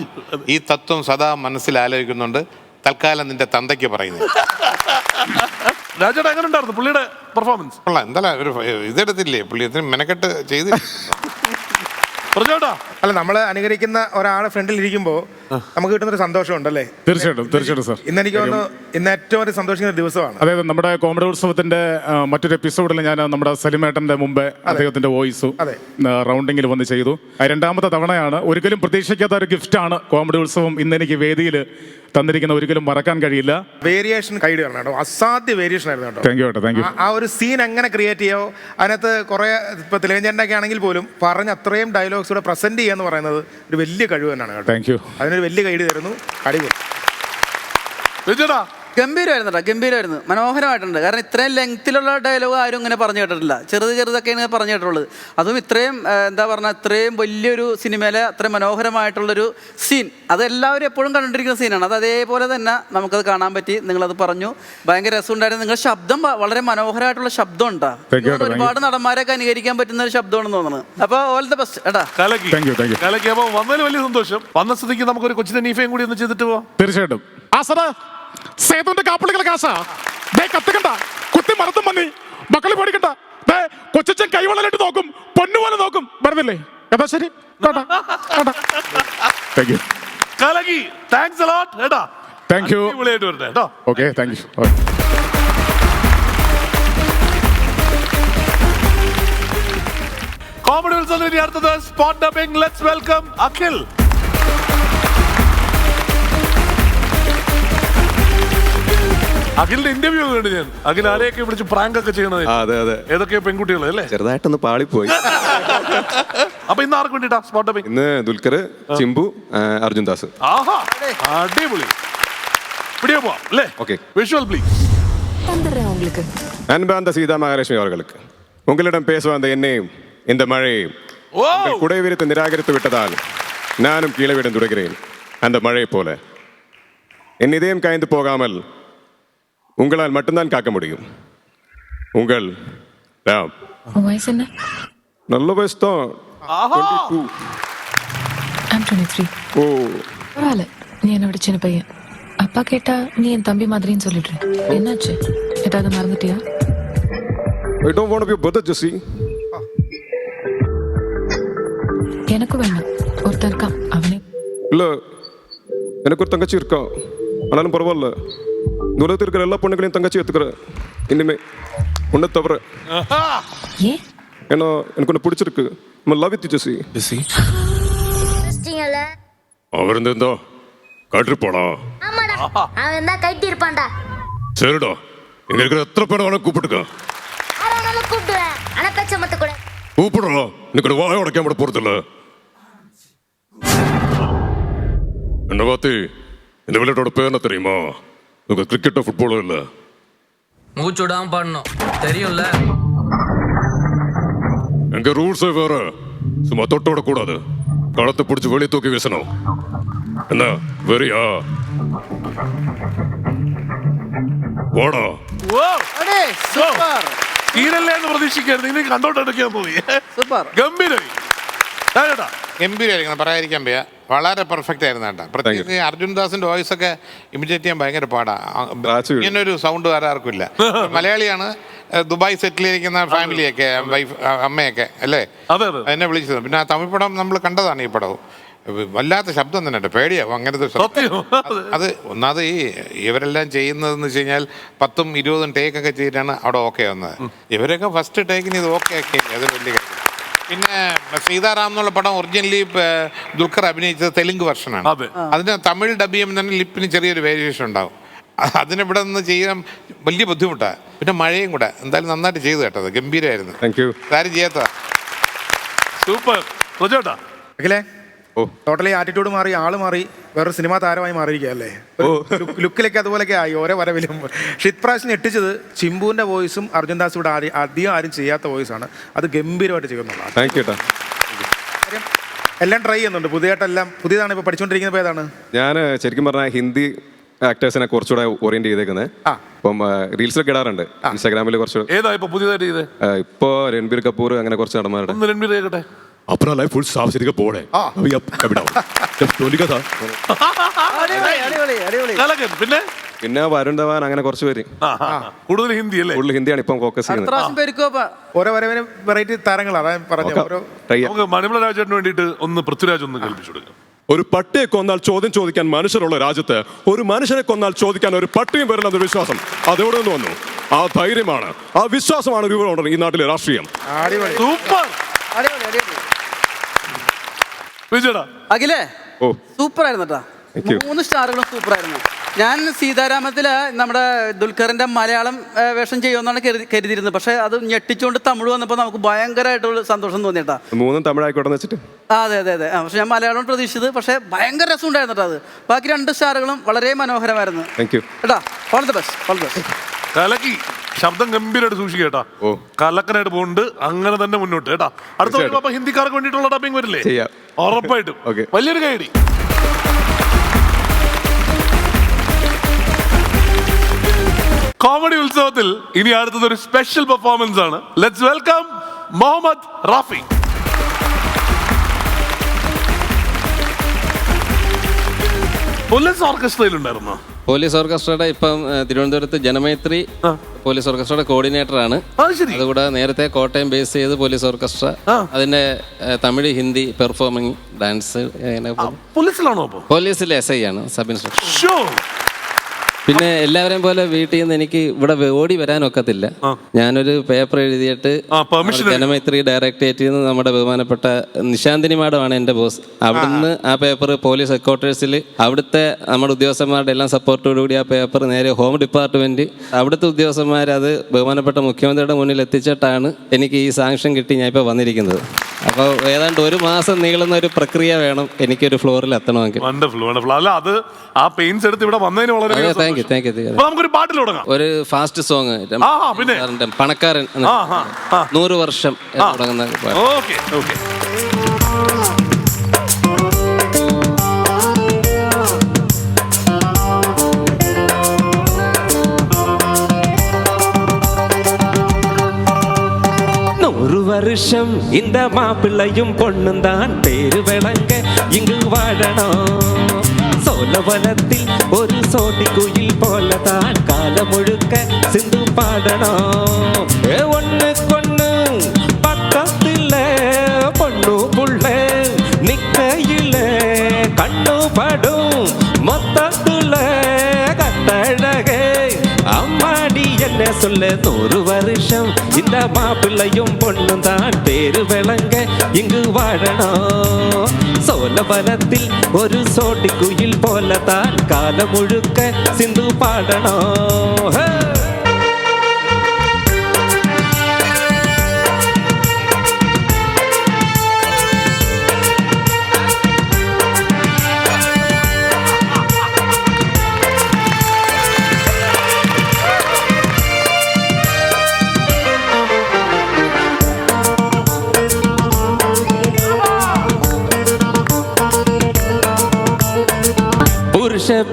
ഈ തത്വം സദാ മനസ്സിൽ ആലോചിക്കുന്നുണ്ട്. തൽക്കാലം നിന്റെ തന്തയ്ക്ക് പറയുന്നു. രാജേട്ടൻ എങ്ങനെ ഉണ്ടായിരുന്നു പുള്ളിയുടെ പെർഫോമൻസ്? എന്തായാലും ഒരു ഇതെടുത്തില്ലേ പുള്ളി, ഇതിന് മെനക്കെട്ട് ചെയ്തില്ല. പറഞ്ഞോട്ടാ. അല്ല, നമ്മൾ അനുകരിക്കുന്ന ഒരാൾ ഫ്രണ്ടിൽ ഇരിക്കുമ്പോൾ നമുക്ക് കിട്ടുന്നൊരു സന്തോഷം ഉണ്ടല്ലേ? തീർച്ചയായിട്ടും തീർച്ചയായിട്ടും സാർ. ഇന്ന് എനിക്ക് തോന്നുന്നു ഇന്ന് ഏറ്റവും ഒരു സന്തോഷിക്കുന്ന ഒരു ദിവസമാണ്. അതായത് നമ്മുടെ കോമഡി ഉത്സവത്തിന്റെ മറ്റൊരു എപ്പിസോഡിൽ ഞാൻ നമ്മുടെ സലിമേട്ടന്റെ മുമ്പേ അദ്ദേഹത്തിന്റെ വോയിസും റൗണ്ടിങ്ങിൽ വന്ന് ചെയ്തു. രണ്ടാമത്തെ തവണയാണ്. ഒരിക്കലും പ്രതീക്ഷിക്കാത്ത ഒരു ഗിഫ്റ്റാണ് കോമഡി ഉത്സവം ഇന്ന് എനിക്ക് വേദിയിൽ തന്നിരിക്കുന്ന. ഒരിക്കലും മറക്കാൻ കഴിയില്ല. വേരിയേഷൻ കൈഡ് വരണം കേട്ടോ. അസാധ്യ വേരിയേഷൻ ആയിരുന്നു കേട്ടോ. താങ്ക് യു കേട്ടോ, താങ്ക് യു. ആ ഒരു സീൻ എങ്ങനെ ക്രിയേറ്റ് ചെയ്യാവോ, അതിനകത്ത് കുറേ ഇപ്പൊ തിലകഞ്ചേട്ടൻ്റെ ഒക്കെ ആണെങ്കിൽ പോലും പറഞ്ഞ അത്രയും ഡയലോഗ്സ് കൂടെ പ്രസന്റ് ചെയ്യുക എന്ന് പറയുന്നത് ഒരു വലിയ കഴിവ് തന്നെയാണ് കേട്ടോ. Thank you. അതിനൊരു വലിയ കൈഡ് തരുന്നു. അടിപൊളി. വിജയടാ. ഗംഭീരമായിരുന്നു കേട്ടോ, ഗംഭീരമായിരുന്നു, മനോഹരമായിട്ടുണ്ട്. കാരണം ഇത്രയും ലെങ്ത്തിലുള്ള ഡയലോഗ് ആരും ഇങ്ങനെ പറഞ്ഞു കേട്ടിട്ടില്ല. ചെറുതൊക്കെയാണ് പറഞ്ഞു കേട്ടിട്ടുള്ളത്. അതും ഇത്രയും എന്താ പറഞ്ഞാൽ ഇത്രയും വലിയൊരു സിനിമയിലെ അത്രയും മനോഹരമായിട്ടുള്ളൊരു സീൻ, അത് എല്ലാവരും എപ്പോഴും കണ്ടിരിക്കുന്ന സീനാണ്. അത് അതേപോലെ തന്നെ നമുക്കത് കാണാൻ പറ്റി. നിങ്ങളത് പറഞ്ഞു, ഭയങ്കര രസമുണ്ടായിരുന്നു. നിങ്ങളുടെ ശബ്ദം വളരെ മനോഹരമായിട്ടുള്ള ശബ്ദം ഉണ്ടാ. ഒരുപാട് നടന്മാരൊക്കെ അനുകരിക്കാൻ പറ്റുന്ന ഒരു ശബ്ദമാണെന്ന് തോന്നുന്നത്. അപ്പോൾ ഓൾ ദ ബെസ്റ്റ് ഏട്ടാ. കലക്കി. അപ്പൊ വന്നതിൽ വലിയ സന്തോഷം. വന്ന സ്ഥിതിക്ക് നമുക്കൊരു കൊച്ചിന്റെ നീഫയും കൂടി ഒന്ന് ചെയ്തിട്ട് പോവാം. തീർച്ചയായിട്ടും. ആ സാറേ, സേതുവിന്റെ കാപ്പിളികളെ കാശാ കത്തുക്കണ്ട, കുത്തി മറത്തും മന്നി മക്കളെ പേടിക്കണ്ട. കൊച്ചൻ കൈവളലിട്ട് നോക്കും, പൊന്നുപോലെ നോക്കും. വരുന്നില്ലേ? ഏതാ ശരി. കലക്കി. താങ്ക്സ് എ ലോട്ട് ഏട്ടാ. Thank you. അടിപൊളിയായിട്ട് വരട്ടെ കേട്ടോ. Okay, thank you. കോമഡി ഉത്സവത്തിന്റെ അടുത്തത് spot dubbing. Let's welcome Akhil. അഖിലിന്റെ ഇന്റർവ്യൂ കണ്ടു ഞാൻ. അഖിൽ ആരെയൊക്കെ വിളിച്ച് പ്രാങ്ക് ഒക്കെ ചെയ്യണത്. അതെ അതെ. ഏതൊക്കെ പെൺകുട്ടികളെ അല്ലേ? ചെറുതായിട്ടൊന്ന് പാളിപ്പോയി. അപ്പൊ ഇന്ന് ആർക്ക് വേണ്ടിട്ടാ സ്പോട്ട് ഡബിംഗ്? ഇന്ന് ദുൽഖർ, ചിമ്പു, അർജുൻ ദാസ്. ആഹാ, അടിപൊളി. വീഡിയോ പോവാം അല്ലേ? ஓகே. Visual please. அன்பார்ந்த சீதா மகாலட்சுமி அவர்களுக்கு, உங்களிடம் பேச வந்த என்னையும் இந்த மழையையும் உங்கள் குடை விரித்து நிராகரித்து விட்டதால் நானும் கீழே விட துடைக்கிறேன். அந்த மழை போல என் இதயம் காய்ந்து போகாமல் உங்களால் மட்டும்தான் காக்க முடியும். உங்கள் ராம். வயசு என்ன? நல்ல வயசு தான். 22. I'm 23. ஓ, பரவாயில்ல, நீ என்னை விட சின்ன பையன். அப்பா கேட்டா நீ என் தம்பி மாதிரின்னு சொல்லிடுறேன். என்னாச்சு, ஏதாவது மறந்துட்டியா? I don't want to be your brother, Jesse. எனக்கு வேண்டாம், ஒருத்தன் இருக்கான், அவனே. இல்லை, எனக்கு ஒரு தங்கச்சி இருக்கா. ஆனாலும் பரவாயில்ல, இந்த உலகத்தில் இருக்கிற எல்லா பொண்ணுகளையும் தங்கச்சி எடுத்துக்கிறேன். இனிமே உன்னை தவிர. ஏன்? ஏன்னா எனக்கு ஒன்று பிடிச்சிருக்கு. லவ் வித் ஜெசி. ஜெசி அவர் இருந்திருந்தா காட்டு போடா. அவன் தான் கைட்டி இருப்பான்டா. சரிடா, இங்க இருக்கிற எத்தனை பேரை வேணா கூப்பிட்டுக்க. கூப்பிடுவேன், ஆனா பேச்ச மத்த கூட கூப்பிடுறா. இன்னைக்கு வாய உடைக்காம போறது இல்ல. என்ன பார்த்து இந்த விளையாட்டோட பேர் என்ன தெரியுமா? உங்க கிரிக்கெட்டோ ஃபுட்பாலோ இல்ல. மூச்சுடாம பாடணும், தெரியும்ல. எங்க ரூல்ஸே வேற. சும்மா தொட்ட விட கூடாது. களத்தை பிடிச்சி வெளியே தூக்கி வீசணும். என்ன வெறியா? വാടാ. തീരല്ലേന്ന് പ്രതീക്ഷിക്കരുത്. ഇനി കണ്ടോട്ടെടുക്കാൻ പോയി. സൂപ്പർ, ഗംഭീരം. ഗംഭീരമായിരിക്കണം, പറയാതിരിക്കാൻ വയ്യ. വളരെ പെർഫെക്റ്റ് ആയിരുന്നു കേട്ടോ. പ്രത്യേകിച്ച് അർജുൻ ദാസിന്റെ വോയിസ് ഒക്കെ ഇമിറ്റേറ്റ് ചെയ്യാൻ ഭയങ്കര പാടാ. ഇങ്ങനൊരു സൗണ്ട് വേറെ ആർക്കും ഇല്ല. മലയാളിയാണ്, ദുബായ് സെറ്റിൽ ചെയ്തിരിക്കുന്ന ഫാമിലിയൊക്കെ, വൈഫ് അമ്മയൊക്കെ അല്ലേ എന്നെ വിളിച്ചത്. പിന്നെ ആ തമിഴ് പടം നമ്മൾ കണ്ടതാണ്. ഈ പടവും വല്ലാത്ത ശബ്ദം തന്നെ കേട്ടോ, പേടിയാവും അങ്ങനത്തെ ശബ്ദം. അത് ഒന്നാമത് ഇവരെല്ലാം ചെയ്യുന്നതെന്ന് വെച്ച് കഴിഞ്ഞാൽ 10ഉം 20ഉം ടേക്കൊക്കെ ചെയ്തിട്ടാണ് അവിടെ ഓക്കെ വന്നത്. ഇവരൊക്കെ ഫസ്റ്റ് ടേക്കിന് ഇത് ഓക്കെ ആക്കി, അത് വലിയ കാര്യം. പിന്നെ സീതാറാം എന്നുള്ള പടം ഒറിജിനലി ദുൽഖർ അഭിനയിച്ചത് തെലുങ്ക് വെർഷനാണ്. അതിന് തമിഴ് ഡബ് ചെയ്യുമ്പോൾ തന്നെ ലിപ്പിന് ചെറിയൊരു വേരിയേഷൻ ഉണ്ടാവും. അതിനിവിടെ നിന്ന് ചെയ്യാൻ വലിയ ബുദ്ധിമുട്ടാണ്. പിന്നെ മഴയും കൂടെ. എന്തായാലും നന്നായിട്ട് ചെയ്തു കേട്ടത്, ഗംഭീരമായിരുന്നു. ആരും ചെയ്യാത്ത സൂപ്പർ. അഖിലേ, ടോട്ടലി ആറ്റിറ്റ്യൂഡ് മാറി, ആള് മാറി, വേറൊരു സിനിമാ താരമായി മാറിയിരിക്കുക അല്ലേ? ലുക്കിലൊക്കെ അതുപോലെയൊക്കെ ആയി ഓരോ വരവിലും. പക്ഷെ ഇപ്രാവശ്യം ഞെട്ടിച്ചത് ചിമ്പുവിന്റെ വോയിസും അർജുൻ ദാസ് ഇവിടെ അധികം ആരും ചെയ്യാത്ത വോയിസാണ്. അത് ഗംഭീരമായിട്ട് ചെയ്യുന്നുള്ളതാണ്. എല്ലാം ട്രൈ ചെയ്യുന്നുണ്ട്, പുതിയതായിട്ടെല്ലാം. പുതിയതാണ് ഇപ്പോൾ പഠിച്ചുകൊണ്ടിരിക്കുന്നത്. ഏതാണ്? ഞാൻ ശരിക്കും പറഞ്ഞാൽ ഹിന്ദി ആക്ടേഴ്സിനെ കുറച്ചുകൂടെ ഓറിയന്റ് ചെയ്തേക്കുന്നത്. ഇപ്പം റീൽസിലൊക്കെ ഇടാറുണ്ട്, ഇൻസ്റ്റാഗ്രാമിൽ കുറച്ച്. ഏതാ ഇപ്പൊ പുതിയതായിട്ട്? ഇപ്പോ രൺബീർ കപൂർ, അങ്ങനെ കുറച്ച് നടന്മാരുടെ. രൺബീർ കേട്ടെ अपना लाइफ फुल साफ से बोर्ड है अभी अब कभी डाउन जब टोली का था പിന്നെ പിന്നെ വരുൺ ധവാൻ, അങ്ങനെ കുറച്ച് പേര്. കൂടുതൽ ഹിന്ദി അല്ലേ? കൂടുതൽ ഹിന്ദിയാണ് ഇപ്പം ഫോക്കസ് ചെയ്യുന്നത്. ഓരോ വരവിനും വെറൈറ്റി താരങ്ങളാണ് പറഞ്ഞു. മണിമല രാജേട്ടന് വേണ്ടിയിട്ട് ഒന്ന് പൃഥ്വിരാജ് ഒന്ന് കേൾപ്പിച്ചു കൊടുക്കാം. ഒരു പട്ടിയെ കൊന്നാൽ ചോദ്യം ചോദിക്കാൻ മനുഷ്യരുള്ള രാജ്യത്ത് ഒരു മനുഷ്യനെ കൊന്നാൽ ചോദിക്കാൻ ഒരു പട്ടിയും വരുന്ന വിശ്വാസം അതെവിടെ നിന്ന് വന്നു? ആ ധൈര്യമാണ്, ആ വിശ്വാസമാണ് ഈ നാട്ടിലെ രാഷ്ട്രീയം. സൂപ്പർ. അഖിലേ, സൂപ്പർ ആയിരുന്നു കേട്ടോ. 3 സ്റ്റാറുകളും സൂപ്പർ ആയിരുന്നു. ഞാൻ സീതാരാമത്തില് നമ്മുടെ ദുൽഖറിന്റെ മലയാളം വേഷം ചെയ്യുമെന്നാണ് കരുതിയിരുന്നത്. പക്ഷെ അത് ഞെട്ടിച്ചുകൊണ്ട് തമിഴ് വന്നപ്പോൾ നമുക്ക് ഭയങ്കരമായിട്ടുള്ള സന്തോഷം തോന്നിട്ടാ. 3 തമിഴായിക്കോട്ടെ വെച്ചിട്ട്. അതെ. പക്ഷെ ഞാൻ മലയാളം പ്രതീക്ഷിച്ചത്, പക്ഷെ ഭയങ്കര രസം ഉണ്ടായിരുന്നു കേട്ടോ. അത് ബാക്കി 2 സ്റ്റാറുകളും വളരെ മനോഹരമായിരുന്നു കേട്ടാ. All the best. കലക്കി. ശബ്ദം ഗംഭീരമായിട്ട് സൂക്ഷിക്കുക കേട്ടാ. കലക്കനായിട്ട് പോകുന്നുണ്ട്. അങ്ങനെ തന്നെ മുന്നോട്ട് കേട്ടാ. അടുത്ത വരുമ്പോ ഹിന്ദിക്കാർക്ക് വേണ്ടിയിട്ടുള്ള ഡബിങ് വരില്ലേ? ഉറപ്പായിട്ടും. വലിയൊരു കൈയടി. കോമഡി ഉത്സവത്തിൽ ഇനി അടുത്തത് ഒരു സ്പെഷ്യൽ പെർഫോമൻസ് ആണ്. Let's welcome Muhammad Rafi. Police ഓർക്കസ്ട്രയിലുണ്ടായിരുന്നോ? പോലീസ് ഓർക്കസ്ട്രയുടെ ഇപ്പം തിരുവനന്തപുരത്ത് ജനമൈത്രി പോലീസ് ഓർക്കസ്ട്രയുടെ കോർഡിനേറ്റർ ആണ്. അതുകൂടാതെ നേരത്തെ കോട്ടയം ബേസ് ചെയ്ത് പോലീസ് ഓർക്കസ്ട്ര, അതിന്റെ തമിഴ് ഹിന്ദി പെർഫോമിംഗ് ഡാൻസ്. പോലീസിലാണോ? പോലീസിലെ SI ആണ്, സബ് ഇൻസ്പെക്ടർ. പിന്നെ എല്ലാവരെയും പോലെ വീട്ടിൽ നിന്ന് എനിക്ക് ഇവിടെ ഓടി വരാനൊക്കത്തില്ല. ഞാനൊരു പേപ്പർ എഴുതിയിട്ട് ജനമൈത്രി ഡയറക്ടറേറ്റിൽ നിന്ന് നമ്മുടെ ബഹുമാനപ്പെട്ട നിശാന്തിനി മാഡമാണ് എൻ്റെ ബോസ്. അവിടുന്ന് ആ പേപ്പർ പോലീസ് ഹെഡ്ക്വാർട്ടേഴ്സിൽ അവിടുത്തെ നമ്മുടെ ഉദ്യോഗസ്ഥന്മാരുടെ എല്ലാം സപ്പോർട്ടോടുകൂടി ആ പേപ്പർ നേരെ ഹോം ഡിപ്പാർട്ട്മെന്റ്, അവിടുത്തെ ഉദ്യോഗസ്ഥന്മാർ അത് ബഹുമാനപ്പെട്ട മുഖ്യമന്ത്രിയുടെ മുന്നിൽ എത്തിച്ചിട്ടാണ് എനിക്ക് ഈ സാങ്ഷൻ കിട്ടി ഞാൻ ഇപ്പോൾ വന്നിരിക്കുന്നത്. അപ്പോൾ ഏതാണ്ട് 1 മാസം നീളുന്ന ഒരു പ്രക്രിയ വേണം എനിക്കൊരു ഫ്ലോറിൽ എത്തണമെങ്കിൽ. ഒരു ഫാസ്റ്റ് സോങ് പണക്കാരൻ 100 വർഷം തുടങ്ങുന്ന வருஷம் இந்த மாப்பிள்ளையும் பொண்ணும் தான் பேரு விளங்க இங்கு வாழணும். சோழவனத்தில் ஒரு சோடி குயில் போலதான் காலம் முழுக்க சிந்து பாடணும். ஒண்ணுக்கொண்ணு பக்கத்துல பொண்ணு புள்ள நிக்கையில கண்ணு படும் மொத்தத்துல கட்டழகே அம்மாடி என்ன சொல்ல 100 வருஷம் இந்த மாப்பிள்ளையும் பொண்ணும் தான் பேரு விளங்க இங்கு வாழணும். சோழவனத்தில் ஒரு சோடி குயில் போலதான் காலம் முழுக்க சிந்து பாடணும்.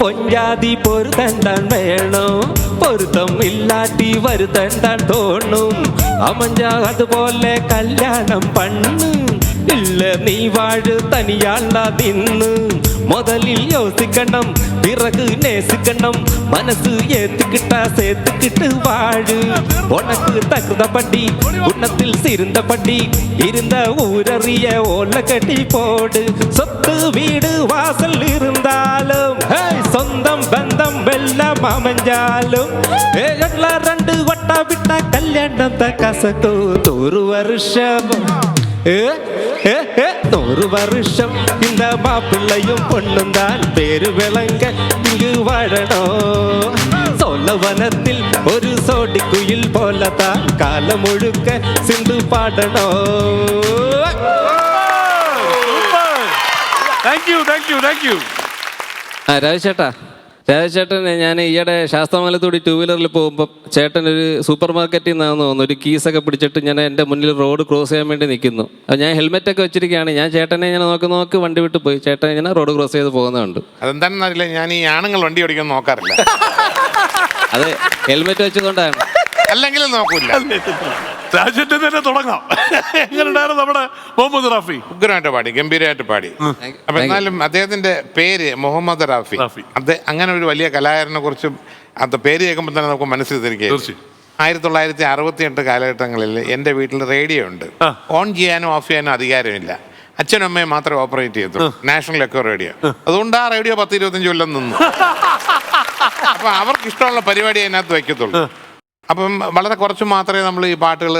പൊഞ്ചാതി പൊരുത്തണ്ടാൻ വേണം, പൊരുത്തം ഇല്ലാട്ടി വരുത്തണ്ടാൻ തോന്നും. അമഞ്ച അതുപോലെ കല്യാണം പണ്ണ് ഇല്ല നീ വാഴ് തനിയാളാതിന്ന് முதலில் யோசிக்கணும் பிறகு நேசிக்கணும் மனசு ஏத்துக்கிட்டா சேர்த்துக்கிட்டு வாழு உனக்கு தகுந்தபடி உன்னத்தில் சிறந்தபடி இருந்த ஊரறிய ஓல கட்டி போடு சொத்து வீடு வாசல் இருந்தாலும் சொந்தம் பந்தம் வெள்ளம் அமைஞ்சாலும் ரெண்டு வட்டா விட்டா கல்யாணம் தான் கசக்கும் 100 வருஷம் 100 வருஷம் இந்த மாப்பிள்ளையும் பொண்ணும் தான் பேரு விளங்க இங்கு வாழணும் சோழவனத்தில் ஒரு சோடி குயில் போலதான் காலம் முழுக்க சிந்து பாடணும். രാജേഷേട്ടാ രാജേഷേട്ടൻ ഞാൻ ഈയിടെ ശാസ്താമലത്തൂടി 2 വീലറിൽ പോകുമ്പോൾ ചേട്ടൻ ഒരു സൂപ്പർ മാർക്കറ്റിൽ നിന്നാന്ന് തോന്നുന്നു ഒരു കീസൊക്കെ പിടിച്ചിട്ട് ഞാൻ എൻ്റെ മുന്നിൽ റോഡ് ക്രോസ് ചെയ്യാൻ വേണ്ടി നിൽക്കുന്നു. അപ്പോൾ ഞാൻ ഹെൽമെറ്റൊക്കെ വെച്ചിരിക്കുകയാണ്. ഞാൻ ചേട്ടനെ ഇങ്ങനെ നോക്കി വണ്ടി വിട്ട് പോയി. ചേട്ടൻ ഇങ്ങനെ റോഡ് ക്രോസ് ചെയ്ത് പോകുന്നുണ്ട്. അതെന്താണെന്ന് അറിയില്ല, ഞാൻ ഈ ആണുങ്ങൾ വണ്ടി ഓടിക്കാൻ നോക്കാറില്ല. അത് ഹെൽമെറ്റ് വെച്ചുകൊണ്ടാണ്. അല്ലെങ്കിലും നോക്കൂല. രാജ്യത്തെ തന്നെ തുടങ്ങാം. എങ്ങനെയുണ്ടായിരുന്നു നമ്മുടെ മുഹമ്മദ് റാഫി? ഉഗ്രമായിട്ട് പാടി, ഗംഭീരമായിട്ട് പാടി. അപ്പൊ എന്നാലും അദ്ദേഹത്തിന്റെ പേര് മുഹമ്മദ് റാഫി, അങ്ങനെ ഒരു വലിയ കലാകാരനെ കുറിച്ചും അത് പേര് കേൾക്കുമ്പോൾ തന്നെ നമുക്ക് മനസ്സിൽ തിരികെ 1968 കാലഘട്ടങ്ങളിൽ എൻ്റെ വീട്ടിൽ റേഡിയോ ഉണ്ട്. ഓൺ ചെയ്യാനും ഓഫ് ചെയ്യാനും അധികാരമില്ല. അച്ഛനും അമ്മയും മാത്രമേ ഓപ്പറേറ്റ് ചെയ്തു, നാഷണൽ എക്കോ റേഡിയോ. അതുകൊണ്ട് ആ റേഡിയോ 10-25 കൊല്ലം നിന്നു. അപ്പൊ അവർക്ക് ഇഷ്ടമുള്ള പരിപാടി അതിനകത്ത് വയ്ക്കത്തുള്ളൂ. അപ്പം വളരെ കുറച്ച് മാത്രമേ നമ്മൾ ഈ പാട്ടുകൾ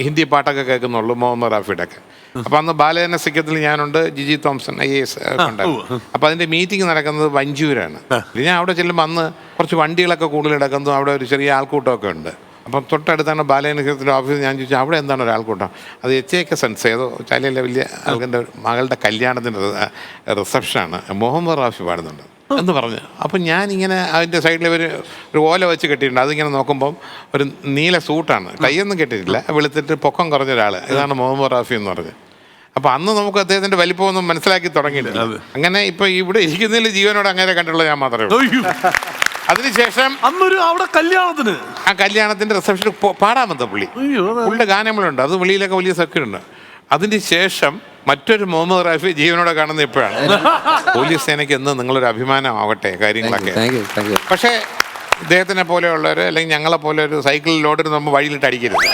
ഹിന്ദി പാട്ടൊക്കെ കേൾക്കുന്നുള്ളൂ, മുഹമ്മദ് റാഫിയുടെ ഒക്കെ. അപ്പം അന്ന് ബാലജന സിക്കത്തിൽ ഞാനുണ്ട്, ജിജി തോംസൺ IAS ഉണ്ടായിരുന്നു. അപ്പം അതിൻ്റെ മീറ്റിംഗ് നടക്കുന്നത് വഞ്ചൂരാണ്. ഞാൻ അവിടെ ചെല്ലുമ്പോൾ അന്ന് കുറച്ച് വണ്ടികളൊക്കെ കൂടുതൽ കിടക്കുന്നു, അവിടെ ഒരു ചെറിയ ആൾക്കൂട്ടമൊക്കെ ഉണ്ട്. അപ്പം തൊട്ടടുത്താണ് ബാലജന സിക്കത്തിൻ്റെ ഓഫീസ്. ഞാൻ ചോദിച്ചാൽ അവിടെ എന്താണ് ഒരു ആൾക്കൂട്ടം? അത് HAK ഏതോ ചാലിയിലെ വലിയ ആൾക്കാരുടെ മകളുടെ കല്യാണത്തിൻ്റെ റിസപ്ഷനാണ്, മുഹമ്മദ് റാഫി പാടുന്നുണ്ട് എന്ന് പറഞ്ഞു. അപ്പം ഞാനിങ്ങനെ അതിൻ്റെ സൈഡിൽ ഒരു ഓല വെച്ച് കെട്ടിയിട്ടുണ്ട്. അതിങ്ങനെ നോക്കുമ്പം ഒരു നീല സൂട്ടാണ്, കൈയൊന്നും കെട്ടിയിട്ടില്ല, വെളുത്തിട്ട് പൊക്കം കുറഞ്ഞ ഒരാൾ. ഇതാണ് മുഹമ്മദ് റാഫി എന്ന് പറഞ്ഞത്. അപ്പം അന്ന് നമുക്ക് അദ്ദേഹത്തിൻ്റെ വലിപ്പമൊന്നും മനസ്സിലാക്കി തുടങ്ങിയിട്ടില്ല. അങ്ങനെ ഇപ്പം ഇവിടെ ഇരിക്കുന്നതിൽ ജീവനോട് അങ്ങനെ കണ്ടുള്ള ഞാൻ മാത്രമേ ഉള്ളൂ. അതിനുശേഷം അവിടെ കല്യാണത്തിന് ആ കല്യാണത്തിൻ്റെ റിസപ്ഷന് പാടാൻ വന്ന പുള്ളിയുടെ ഗാനങ്ങളുണ്ട്, അത് വെളിയിലൊക്കെ വലിയ സഖ്യമുണ്ട്. അതിന് ശേഷം മറ്റൊരു മുഹമ്മദ് റാഫി ജീവനോടെ കാണുന്ന ഇപ്പോഴാണ്. പോലീസ് സേനയ്ക്ക് എന്ന് നിങ്ങളൊരു അഭിമാനമാവട്ടെ കാര്യങ്ങളൊക്കെ. പക്ഷേ ഇദ്ദേഹത്തിനെ പോലെയുള്ളവർ അല്ലെങ്കിൽ ഞങ്ങളെ പോലെ ഒരു സൈക്കിളിൽ ലോഡർ നമ്മൾ വഴിയിലിട്ട് അടിക്കരുത്.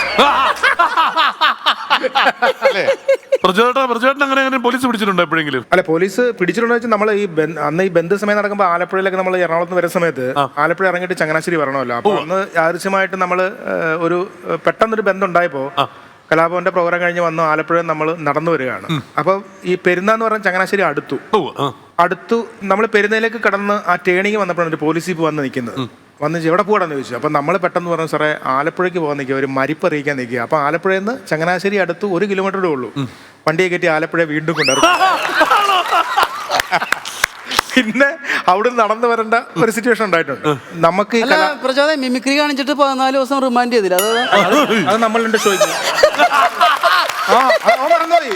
അങ്ങനെ പോലീസ് പിടിച്ചിട്ടുണ്ടോ എപ്പോഴെങ്കിലും? അല്ല, പോലീസ് പിടിച്ചിട്ടുണ്ടോ വെച്ചാൽ നമ്മൾ ഈ അന്ന് ഈ ബന്ധു സമയം നടക്കുമ്പോൾ ആലപ്പുഴയിലൊക്കെ നമ്മൾ എറണാകുളത്ത് വരുന്ന സമയത്ത് ആലപ്പുഴ ഇറങ്ങിയിട്ട് ചങ്ങനാശ്ശേരി വരണമല്ലോ. അപ്പോൾ അന്ന് യാദൃശ്യമായിട്ട് നമ്മൾ ഒരു പെട്ടെന്നൊരു ബന്ധം ഉണ്ടായപ്പോൾ കലാഭവന്റെ പ്രോഗ്രാം കഴിഞ്ഞ് വന്ന് ആലപ്പുഴ നമ്മൾ നടന്നു വരികയാണ്. അപ്പോൾ ഈ പെരുന്നാന്ന് പറഞ്ഞ ചങ്ങനാശ്ശേരി അടുത്തു നമ്മൾ പെരുന്നയിലേക്ക് കടന്ന് ആ ടേണിങ് വന്നപ്പോഴാണ് ഒരു പോലീസ് ജീപ്പ് വന്ന് നിൽക്കുന്നത്. വന്ന് എവിടെ പോകണമെന്ന് ചോദിച്ചു. അപ്പം നമ്മൾ പെട്ടെന്ന് പറഞ്ഞു, സാറേ ആലപ്പുഴയ്ക്ക് പോകാൻ നിൽക്കുക, ഒരു മരിപ്പ് അറിയിക്കാൻ നിൽക്കുക. അപ്പം ആലപ്പുഴയിൽ നിന്ന് ചങ്ങനാശ്ശേരി അടുത്ത് 1 കിലോമീറ്ററേ ഉള്ളൂ. വണ്ടിയെ കയറ്റി ആലപ്പുഴ വീണ്ടും കൊണ്ടുവരും. പിന്നെ അവിടെ നടന്നു വരേണ്ട ഒരു സിറ്റുവേഷൻ ഉണ്ടായിട്ടുണ്ട്. നമുക്ക് പ്രചോദനം മിമിക്രി കാണിച്ചിട്ട് 14 ദിവസം റിമാൻഡ് ചെയ്തില്ല. അത് നമ്മളുണ്ട് ഷോയ്ക്ക്. അവൻ മറന്നുപോയി,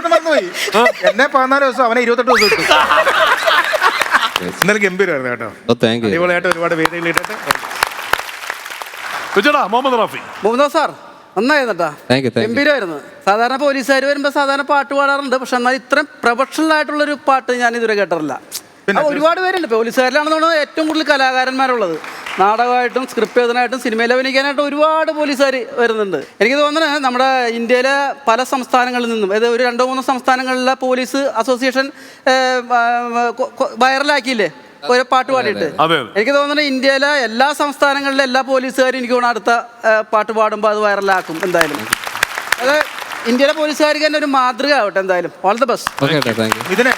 മറന്നുപോയി. എന്നെ 14 ദിവസം, അവനെ 28 ദിവസം കിട്ടും. ഇന്നലെ ഗംഭീരമായിരുന്നു കേട്ടോ. അടിപൊളിയായിട്ട് ഒരുപാട് വേദികളിട്ടിട്ട് മുഹമ്മദ് സാർ നന്നായിരുന്നട്ടാ, ഗംഭീരമായിരുന്നു. സാധാരണ പോലീസുകാർ വരുമ്പോൾ സാധാരണ പാട്ട് പാടാറുണ്ട്, പക്ഷെ എന്നാൽ ഇത്രയും പ്രൊഫഷണൽ ആയിട്ടുള്ളൊരു പാട്ട് ഞാൻ ഇതുവരെ കേട്ടിട്ടില്ല. ഒരുപാട് പേരുണ്ട് പോലീസുകാരിലാണെന്ന് തോന്നുന്നത് ഏറ്റവും കൂടുതൽ കലാകാരന്മാരുള്ളത്. നാടകമായിട്ടും സ്ക്രിപ്റ്റ് എഴുതാനായിട്ടും സിനിമയിൽ അഭിനയിക്കാനായിട്ടും ഒരുപാട് പോലീസുകാർ വരുന്നുണ്ട്. എനിക്ക് തോന്നുന്നത് നമ്മുടെ ഇന്ത്യയിലെ പല സംസ്ഥാനങ്ങളിൽ നിന്നും, അതായത് ഒരു 2-3 സംസ്ഥാനങ്ങളിലെ പോലീസ് അസോസിയേഷൻ വൈറലാക്കിയില്ലേ ഒരു പാട്ട് പാടിയിട്ട്. എനിക്ക് തോന്നുന്നത് ഇന്ത്യയിലെ എല്ലാ സംസ്ഥാനങ്ങളിലെ എല്ലാ പോലീസുകാരും എനിക്ക് തോന്നുന്നു അടുത്ത പാട്ട് പാടുമ്പോൾ അത് വൈറലാക്കും എന്തായാലും. അത് ഇന്ത്യയിലെ പോലീസുകാർക്ക് തന്നെ ഒരു മാതൃക ആവട്ടെ എന്തായാലും. All the best. ഇതിനെ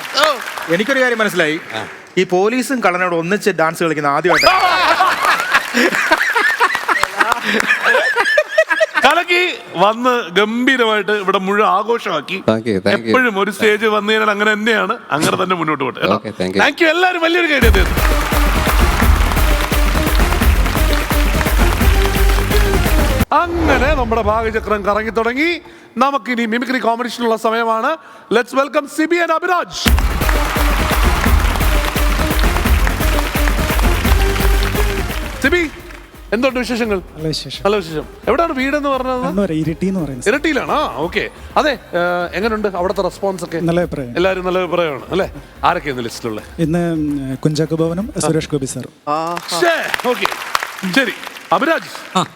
എനിക്കൊരു കാര്യം മനസ്സിലായി, ഈ പോലീസും കള്ളനോട് ഒന്നിച്ച് ഡാൻസ് കളിക്കുന്ന ആദ്യമായിട്ട്. കലക്കി വന്ന് ഗംഭീരമായിട്ട് ഇവിടെ മുഴുവൻ ആഘോഷമാക്കി. എപ്പോഴും ഒരു സ്റ്റേജ് വന്നു കഴിഞ്ഞാൽ അങ്ങനെ തന്നെയാണ്, അങ്ങനെ തന്നെ മുന്നോട്ട് പോട്ടെ. Thank you. എല്ലാവരും വലിയൊരു കേട്ടോ. അങ്ങനെ നമ്മുടെ ഭാഗ്യചക്രം കറങ്ങി തുടങ്ങി. നമുക്കിനി മിമിക്രി കോമ്പറ്റീഷനുള്ള സമയമാണ്. Let's welcome Sibi and Abhiraj. Sibi, എന്തുണ്ട് വിശേഷങ്ങൾ? നല്ല വിശേഷം. നല്ല വിശേഷം. എവിടെയാണ് വീടെന്ന് പറഞ്ഞത്? ഇരിട്ടി എന്ന് പറയുന്നത്. ഇരട്ടിയിലാണ്. ഓക്കെ. അതെ, എങ്ങനെയുണ്ട് അവിടുത്തെ റെസ്പോൺസ് ഒക്കെ? നല്ല അഭിപ്രായം. എല്ലാവരും നല്ല അഭിപ്രായമാണ് അല്ലേ? ആരൊക്കെയാണ് ലിസ്റ്റിലുള്ള? ഇന്ന് കുഞ്ചാക്കോ ബോബനും സുരേഷ് ഗോപി സാറും. ഓക്കെ, ശരി. അഭിരാജ്,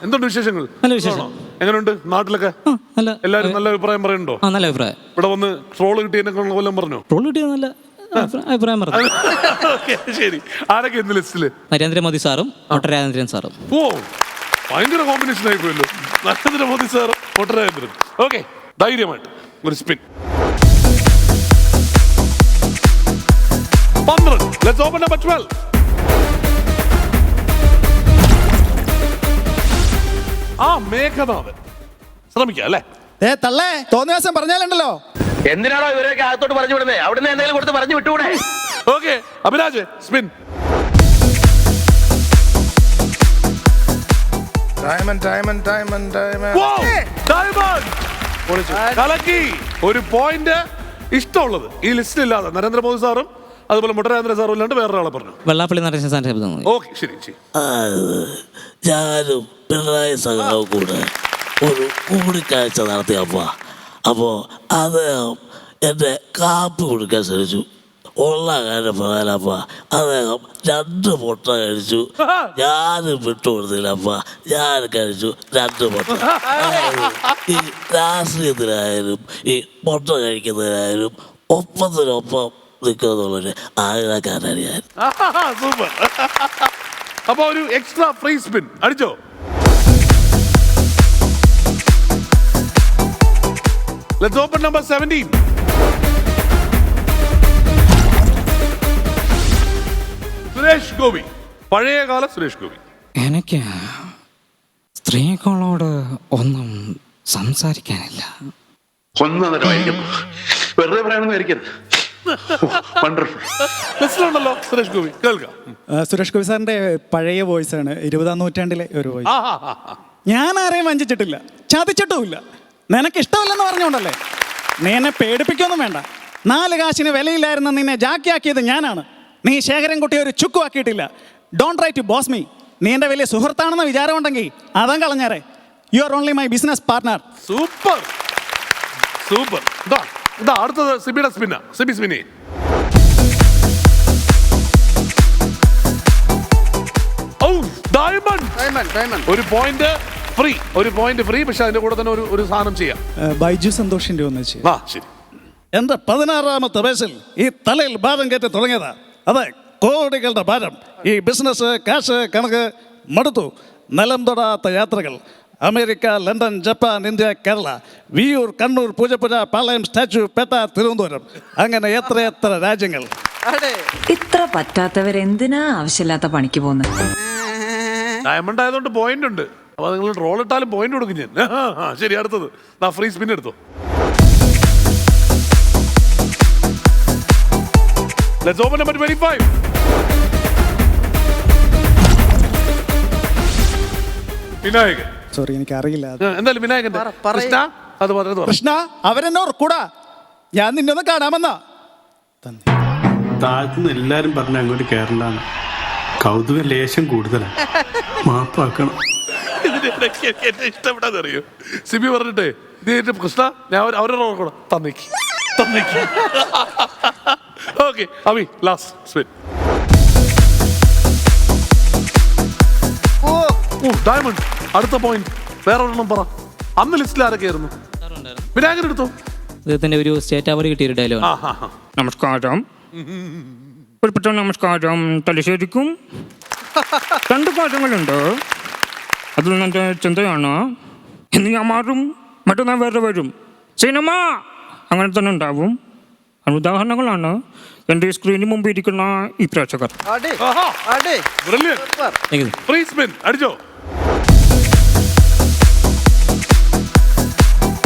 എന്തുണ്ട് വിശേഷങ്ങൾ? നല്ല വിശേഷം. എങ്ങനെയുണ്ട് നാട്ടിലൊക്കെ? എല്ലാവരും നല്ല അഭിപ്രായം പറയുന്നുണ്ടോ? നല്ല അഭിപ്രായം. ഇവിടെ വന്ന് ട്രോള് കിട്ടിയതിനെ കൊല്ലം പറഞ്ഞോ? ട്രോൾ കിട്ടിയ നല്ല അഭിപ്രായം പറഞ്ഞു. ശരി. ആരൊക്കെ ഇന്ന് ലിസ്റ്റില്? നരേന്ദ്രമോദി സാറും രാജേന്ദ്രൻ സാറും. ഓ, ഭയങ്കര കോമ്പിനേഷൻ ആയിപ്പോയല്ലോ. നരേന്ദ്രമോദി സാറും രാജേന്ദ്രൻ. ഓക്കെ, ധൈര്യമായിട്ട് ഒരു spin. 12. Let's open number 12. Meghanathan. ശ്രമിക്കാം അല്ലേ? തള്ളേ തോന്നിയ ദിവസം പറഞ്ഞാലുണ്ടല്ലോ. എന്തിനാണോ ഇവരൊക്കെ അകത്തോട്ട് പറഞ്ഞു വിടുന്നത്? അവിടുന്ന് എന്തെങ്കിലും കൊടുത്ത് പറഞ്ഞു വിട്ടുകൂടെ? Okay, Abhiraj spin. കലക്കി. ഒരു പോയിന്റ് ഇഷ്ടമുള്ളത് ഈ ലിസ്റ്റിലില്ലാതെ നരേന്ദ്രമോദി സാറും അതുപോലെ മുട്ടരാജേന്ദ്രൻ സാറും ഇല്ലാണ്ട് വേറൊരാളെ പറഞ്ഞു. വെള്ളാപ്പള്ളി നടേശൻ സാറിന്റെ ശബ്ദം. ഓക്കെ, ശരി. ഞാനും പിണറായി സഖാവും കൂടെ ഒരു കൂടിക്കാഴ്ച നടത്തിയപ്പാ. അപ്പോൾ അദ്ദേഹം എന്നെ കാപ്പി കുടിക്കാൻ ശ്രമിച്ചു. ഉള്ള കാര്യം പറയാനപ്പ അദ്ദേഹം 2 മുട്ട കഴിച്ചു. ഞാനും വിട്ടുകൊടുത്തില്ലപ്പ. ഞാൻ കഴിച്ചു 2 മുട്ട. ഈ രാഷ്ട്രീയത്തിനായാലും ഈ മുട്ട കഴിക്കുന്നതിനായാലും ഒപ്പത്തിനൊപ്പം നിൽക്കുന്നുള്ളൊരു ആഗ്രഹക്കാരനാണ് ഞാൻ. സൂപ്പർ. അപ്പൊ ഒരു എക്സ്ട്രാ ഫ്രീ സ്പിൻ അടിച്ചോ? Let's open number 17. Suresh Gopi. പഴയകാല സുരേഷ് ഗോപി. എനിക്ക് സ്ത്രീകളോട് ഒന്നും സംസാരിക്കാനില്ല. വെറുതെ പറയണമെന്നായിരിക്കരുത്. ലിസ്റ്റിലുണ്ടല്ലോ സുരേഷ് ഗോപി. കേൾക്കാം. സുരേഷ് ഗോപി സാറിന്റെ പഴയ വോയിസ് ആണ്. 20-ാം നൂറ്റാണ്ടിലെ ഒരു വോയിസ്. ഞാൻ ആരെയും വഞ്ചിച്ചിട്ടില്ല, ചതിച്ചിട്ടുമില്ല. നിനക്ക് ഇഷ്ടമില്ലെന്ന് പറഞ്ഞോണ്ടല്ലേ. നീ എന്നെ പേടിപ്പിക്കൊന്നും വേണ്ട. 4 കാശിന് വിലയില്ലായിരുന്ന നിന്നെ ജാക്കിയാക്കിയത് ഞാനാണ്. നീ ശേഖരൻകുട്ടിയെ ഒരു ചുക്കുവാക്കിയിട്ടില്ല. Don't try to boss me. നീ എൻ്റെ വലിയ സുഹൃത്താണെന്ന വിചാരമുണ്ടെങ്കിൽ അതം കളഞ്ഞാറേ. You are only my business partner. Super. ഇതാ അടുത്തത് സിബിയുടെ സ്പിന്ന. സിബി സ്പിന്നി. ഡയമണ്ട്. ഒരു പോയിന്റ് ഫ്രീ. പക്ഷെ അതിന്റെ കൂടെ തന്നെ ഒരു സാധനം ചെയ്യാം. ബൈജു സന്തോഷിന്റെ ഒന്ന് ചെയ്യാം. ശരി. എന്റെ 16-ാമത്തെ വയസ്സിൽ ഈ തലയിൽ ഭാരം കയറ്റി തുടങ്ങിയതാ. അതെ, കോടികളുടെ ഭാരം. ഈ ബിസിനസ്, കാശ്, കണക്ക് മടുത്തു. നിലം തൊടാത്ത യാത്രകൾ. America, London, Japan, India, Kerala, Viyyur, Kannur, Poojappura, Palayam, statue, Pettah, Thiruvananthapuram, അങ്ങനെ എത്ര രാജ്യങ്ങൾ. ഇത്ര പറ്റാത്തവരെന്തിനാ ആവശ്യമില്ലാത്ത പണിക്ക് പോകുന്നത്? ഡയമണ്ട് ആയതുകൊണ്ട് പോയിന്റ് ഉണ്ട്. അപ്പൊ നിങ്ങൾ റോൾ ഇട്ടാലും പോയിന്റ് കൊടുക്കും ഞാൻ. ശരി, അടുത്തത് ഫ്രീ സ്പിൻ എടുത്തോ. Let's open number 25. Vinayakan. Sorry, എനിക്ക് അറിയില്ല. എന്തായാലും വിനായകൻ. കൃഷ്ണ, അവരെന്നോർ കൂടാ. ഞാൻ നിന്നെ ഒന്ന് കാണാമെന്നാ. താഴ്ത്തുന്ന എല്ലാരും പറഞ്ഞ അങ്ങോട്ട് കയറണ്ടാണ്. കൗതുക ലേശം കൂടുതലാണ്. മാപ്പാക്കണം. എന്നെ ഇഷ്ടപ്പെടാന്നറിയോ? സിബി പറഞ്ഞിട്ടേ ഇത് കൃഷ്ണ ഞാൻ അവരുടെ റോൾ കൂടെ തന്നേക്ക്. ഓക്കെ, അഭി ലാസ്റ്റ് സ്പിൻ. ഡയമണ്ട്. അടുത്ത പോയിന്റ് വേറെ ഒരെണ്ണം പറ. അന്ന് ലിസ്റ്റിൽ ആരൊക്കെയായിരുന്നു? വിനായകൻ എടുത്തോ. അദ്ദേഹത്തിന്റെ ഒരു സ്റ്റേറ്റ് അവാർഡ് കിട്ടിയ ഒരു ഡയലോഗ്. നമസ്കാരം. നമസ്കാരം. തലശ്ശേരിക്കും 2 കാര്യങ്ങളുണ്ട്. അതിൽ എൻ്റെ ചിന്തയാണ്, ഇന്ന് ഞാൻ മാറും, മറ്റന്നാൾ വേറെ വരും. സിനിമ അങ്ങനെ തന്നെ ഉണ്ടാവും. ഉദാഹരണങ്ങളാണ് എൻ്റെ സ്ക്രീനിന് മുമ്പ് ഇരിക്കുന്ന ഈ പ്രേക്ഷകർ. ഫ്രീ സ്പിൻ അടിച്ചോ.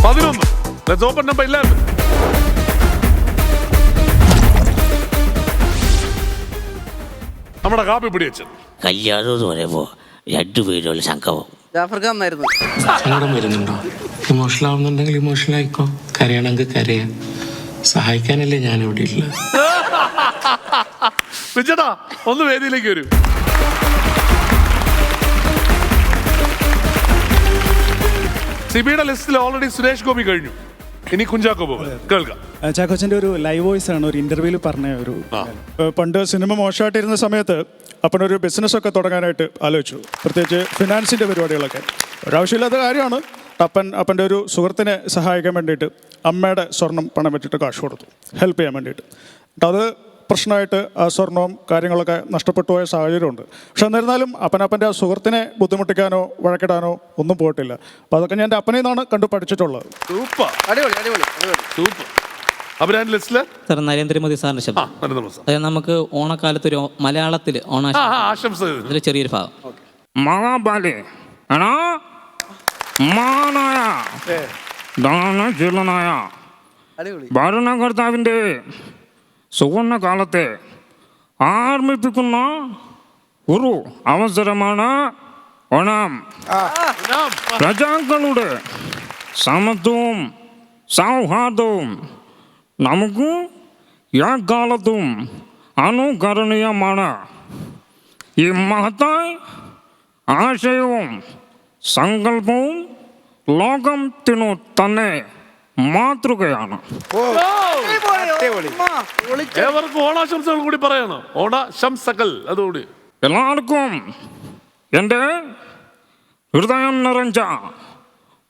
11. Let's open number 11. നമ്മുടെ കാപ്പി പിടി വെച്ചത്. കല്യാണം എന്ന് പറയുമ്പോൾ 2 പേരുള്ള സംഘവും. ജാഫർക്ക് നന്നായിരുന്നു. സങ്കടം വരുന്നുണ്ടോ? ഇമോഷണൽ ആവുന്നുണ്ടെങ്കിൽ ഇമോഷണൽ ആയിക്കോ. കരയണമെങ്കിൽ കരയാം. സഹായിക്കാനല്ലേ ഞാൻ ഇവിടെ ഇല്ല. വിജടാ, ഒന്ന് വേദിയിലേക്ക് വരൂ. സിബിയുടെ ലിസ്റ്റിൽ ഓൾറെഡി സുരേഷ് ഗോപി കഴിഞ്ഞു. ഇനി കുഞ്ചാക്കോ ബോബൻ കേൾക്കാം. ചാക്കോച്ചൻ്റെ ഒരു ലൈവ് വോയിസ് ആണ് ഒരു ഇന്റർവ്യൂവിൽ പറഞ്ഞ ഒരു പണ്ട് സിനിമ മോശമായിട്ടിരുന്ന സമയത്ത് അപ്പനൊരു ബിസിനസ്സൊക്കെ തുടങ്ങാനായിട്ട് ആലോചിച്ചു, പ്രത്യേകിച്ച് ഫിനാൻസിൻ്റെ പരിപാടികളൊക്കെ. ഒരാവശ്യമില്ലാത്ത കാര്യമാണ്. അപ്പൻ്റെ ഒരു സുഹൃത്തിനെ സഹായിക്കാൻ വേണ്ടിയിട്ട് അമ്മയുടെ സ്വർണം പണം വെച്ചിട്ട് കാശ് കൊടുത്തു, ഹെൽപ്പ് ചെയ്യാൻ വേണ്ടിയിട്ട്. അത് പ്രശ്നമായിട്ട് ആ സ്വർണവും കാര്യങ്ങളൊക്കെ നഷ്ടപ്പെട്ടു പോയ സാഹചര്യമുണ്ട്. പക്ഷെ എന്നിരുന്നാലും അപ്പൻ്റെ ആ സുഹൃത്തിനെ ബുദ്ധിമുട്ടിക്കാനോ വഴക്കിടാനോ ഒന്നും പോയിട്ടില്ല. അപ്പോൾ അതൊക്കെ ഞാൻ എൻ്റെ അപ്പനിൽ നിന്നാണ് കണ്ടു പഠിച്ചിട്ടുള്ളത്. സൂപ്പർ, അടിപൊളി അടിപൊളി സൂപ്പർ. അഭിരാൻ ലിസ്റ്റില് സാർ നരേന്ദ്രമോദി സാറിന്റെ ശബ്ദം. അതായത് നമുക്ക് ഓണക്കാലത്ത് ഒരു മലയാളത്തിൽ ഓണാശംസ ചെറിയൊരു ഭാഗം. മഹാബാലി എടാ മാനായ ദാനശീലനായ ഭരണകർത്താവിൻ്റെ സുവർണകാലത്തെ ആർമിപ്പിക്കുന്ന ഒരു അവസരമാണ് ഓണം. പ്രജാക്കളുടെ സമത്വവും സൗഹാർദ്ദവും നമുക്ക് എക്കാലത്തും അനുകരണീയമാണ്. ഈ മഹത്തായ ആശയവും സങ്കല്പവും ലോകത്തിനു തന്നെ മാതൃകയാണ്. ഏവർക്കും ഓണാശംസകൾ കൂടി പറയണം. ഓണാശംസകൾ അതുകൂടി എല്ലാവർക്കും എൻ്റെ ഹൃദയം നിറഞ്ഞ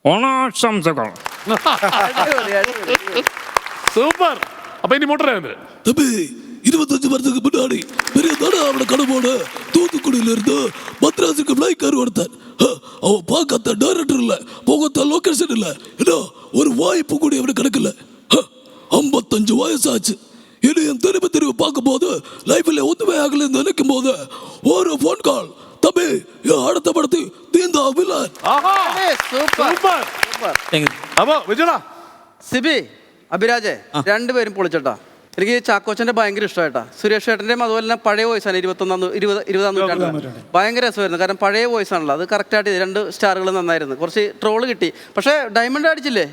ഓണാശംസകൾ. സൂപ്പർ. അപ്പൊ ഇനി മോട്ടറേ 25 வருஷத்துக்கு முன்னாடி பெரிய அவனை கடமோட தூத்துக்குடியில இருந்து மദ്രാസിக்கு ஃப்ளைட் கார் கொடுத்தான். அவன் பார்க்காத டைரக்டர் இல்ல, போகாத லொகேஷன் இல்ல, ஏன்னா ஒரு வாய்ப்பு கூட அவனுக்கு கிடைக்கல. 55 வயசாச்சு. இனியும் திரும்ப பார்க்கும் போது லைஃப்ல ஒன்றுமே ஆகலன்னு நினைக்கும் போது ஒரு போன் கால், தம்பி அடுத்த படத்து தீந்தா வில்லன். സൂപ്പർ. അപ്പൊ വിജയടാ സിബി അഭിരാജെ രണ്ടുപേരും പൊളിച്ചോട്ടാ. എനിക്ക് ചാക്കോച്ചന്റെ ഭയങ്കര ഇഷ്ടമായിട്ടാ. സുരേഷ് ചേട്ടൻ്റെയും അതുപോലെ തന്നെ പഴയ വോയിസാണ് 20-ാം നൂറ്റാണ്ടിൽ ഭയങ്കര രസമായിരുന്നു. കാരണം പഴയ വോയിസ് ആണല്ലോ, അത് കറക്റ്റായിട്ട് 2 സ്റ്റാറുകൾ നന്നായിരുന്നു. കുറച്ച് ട്രോള് കിട്ടി, പക്ഷേ ഡയമണ്ട് അടിച്ചില്ലേ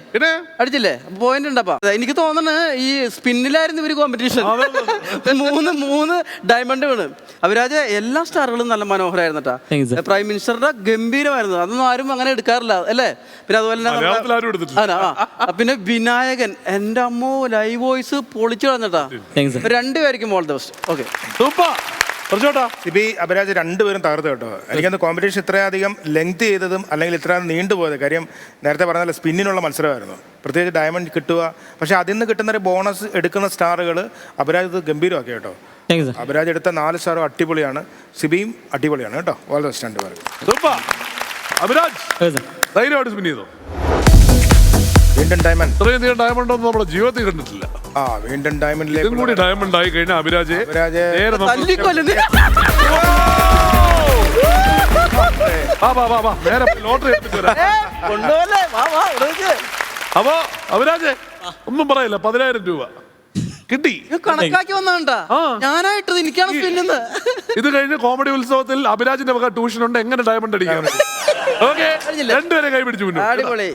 പോയിന്റ് ഉണ്ട്. അപ്പം എനിക്ക് തോന്നുന്നത് ഈ സ്പിന്നിലായിരുന്നു ഇവര് കോമ്പറ്റീഷൻ. 3 ഡയമണ്ട് വീണ്. അഭിരാജ് എല്ലാ സ്റ്റാറുകളും നല്ല മനോഹരമായിരുന്നു കേട്ടാ. പ്രൈം മിനിസ്റ്ററുടെ ഗംഭീരമായിരുന്നു. അതൊന്നും ആരും അങ്ങനെ എടുക്കാറില്ല അല്ലേ. പിന്നെ അതുപോലെ തന്നെ പിന്നെ വിനായകൻ, എൻ്റെ അമ്മോ ലൈവ് വോയിസ് പൊളിച്ചു കളഞ്ഞിട്ടാ. രണ്ടുപേർക്കും all the best. Okay super. Sibi Abhiraj രണ്ടുപേരും തകർത്ത് കേട്ടോ. എനിക്കന്ന് കോമ്പറ്റീഷൻ ഇത്രയധികം ലെങ്ത് ചെയ്തതും അല്ലെങ്കിൽ ഇത്ര നീണ്ടുപോയത് കാര്യം നേരത്തെ പറഞ്ഞാൽ സ്പിന്നിനുള്ള മത്സരമായിരുന്നു, പ്രത്യേകിച്ച് ഡയമണ്ട് കിട്ടുക. പക്ഷെ അതിൽ നിന്ന് കിട്ടുന്ന ഒരു ബോണസ് എടുക്കുന്ന സ്റ്റാറുകൾ അഭിരാജ് ഗംഭീരമാക്കി കേട്ടോ. അഭിരാജ് എടുത്ത 4 സ്റ്റാറും അടിപൊളിയാണ്, സിബിയും അടിപൊളിയാണ് കേട്ടോ. ഓൾ ദി ബെസ്റ്റ് രണ്ടുപേരും. സൂപ്പർ. അഭിരാജ് ധൈര്യമായിട്ട് സ്പിൻ ചെയ്തോ. വീണ്ടും ഡയമണ്ട്. ഇത്രയും ഡയമണ്ട് ഒന്നും നമ്മുടെ ജീവിതത്തിൽ കണ്ടിട്ടില്ല. വീണ്ടും ഡയമണ്ടിലേക്ക് കൂടി ഡയമണ്ട് ആയി കഴിഞ്ഞാൽ അഭിരാജ് നേരെ ലോട്ടറി എടുത്തിട്ട് വരാം. അപ്പൊ അഭിരാജ് ഒന്നും പറയില്ല, 10,000 രൂപ കിട്ടി. കണക്കാക്കി വന്നാണ്ടാ ഞാനായിട്ടത് എനിക്കാണ് സ്പിന്നത്. ഇത് കഴിഞ്ഞ് കോമഡി ഉത്സവത്തിൽ അഭിരാജിന്റെ വക ട്യൂഷൻ ഉണ്ട് എങ്ങനെ ഡയമണ്ട് അടിക്കാൻ. ഓക്കെ, രണ്ടുപേരെ കൈപിടിച്ചു. അടിപൊളി.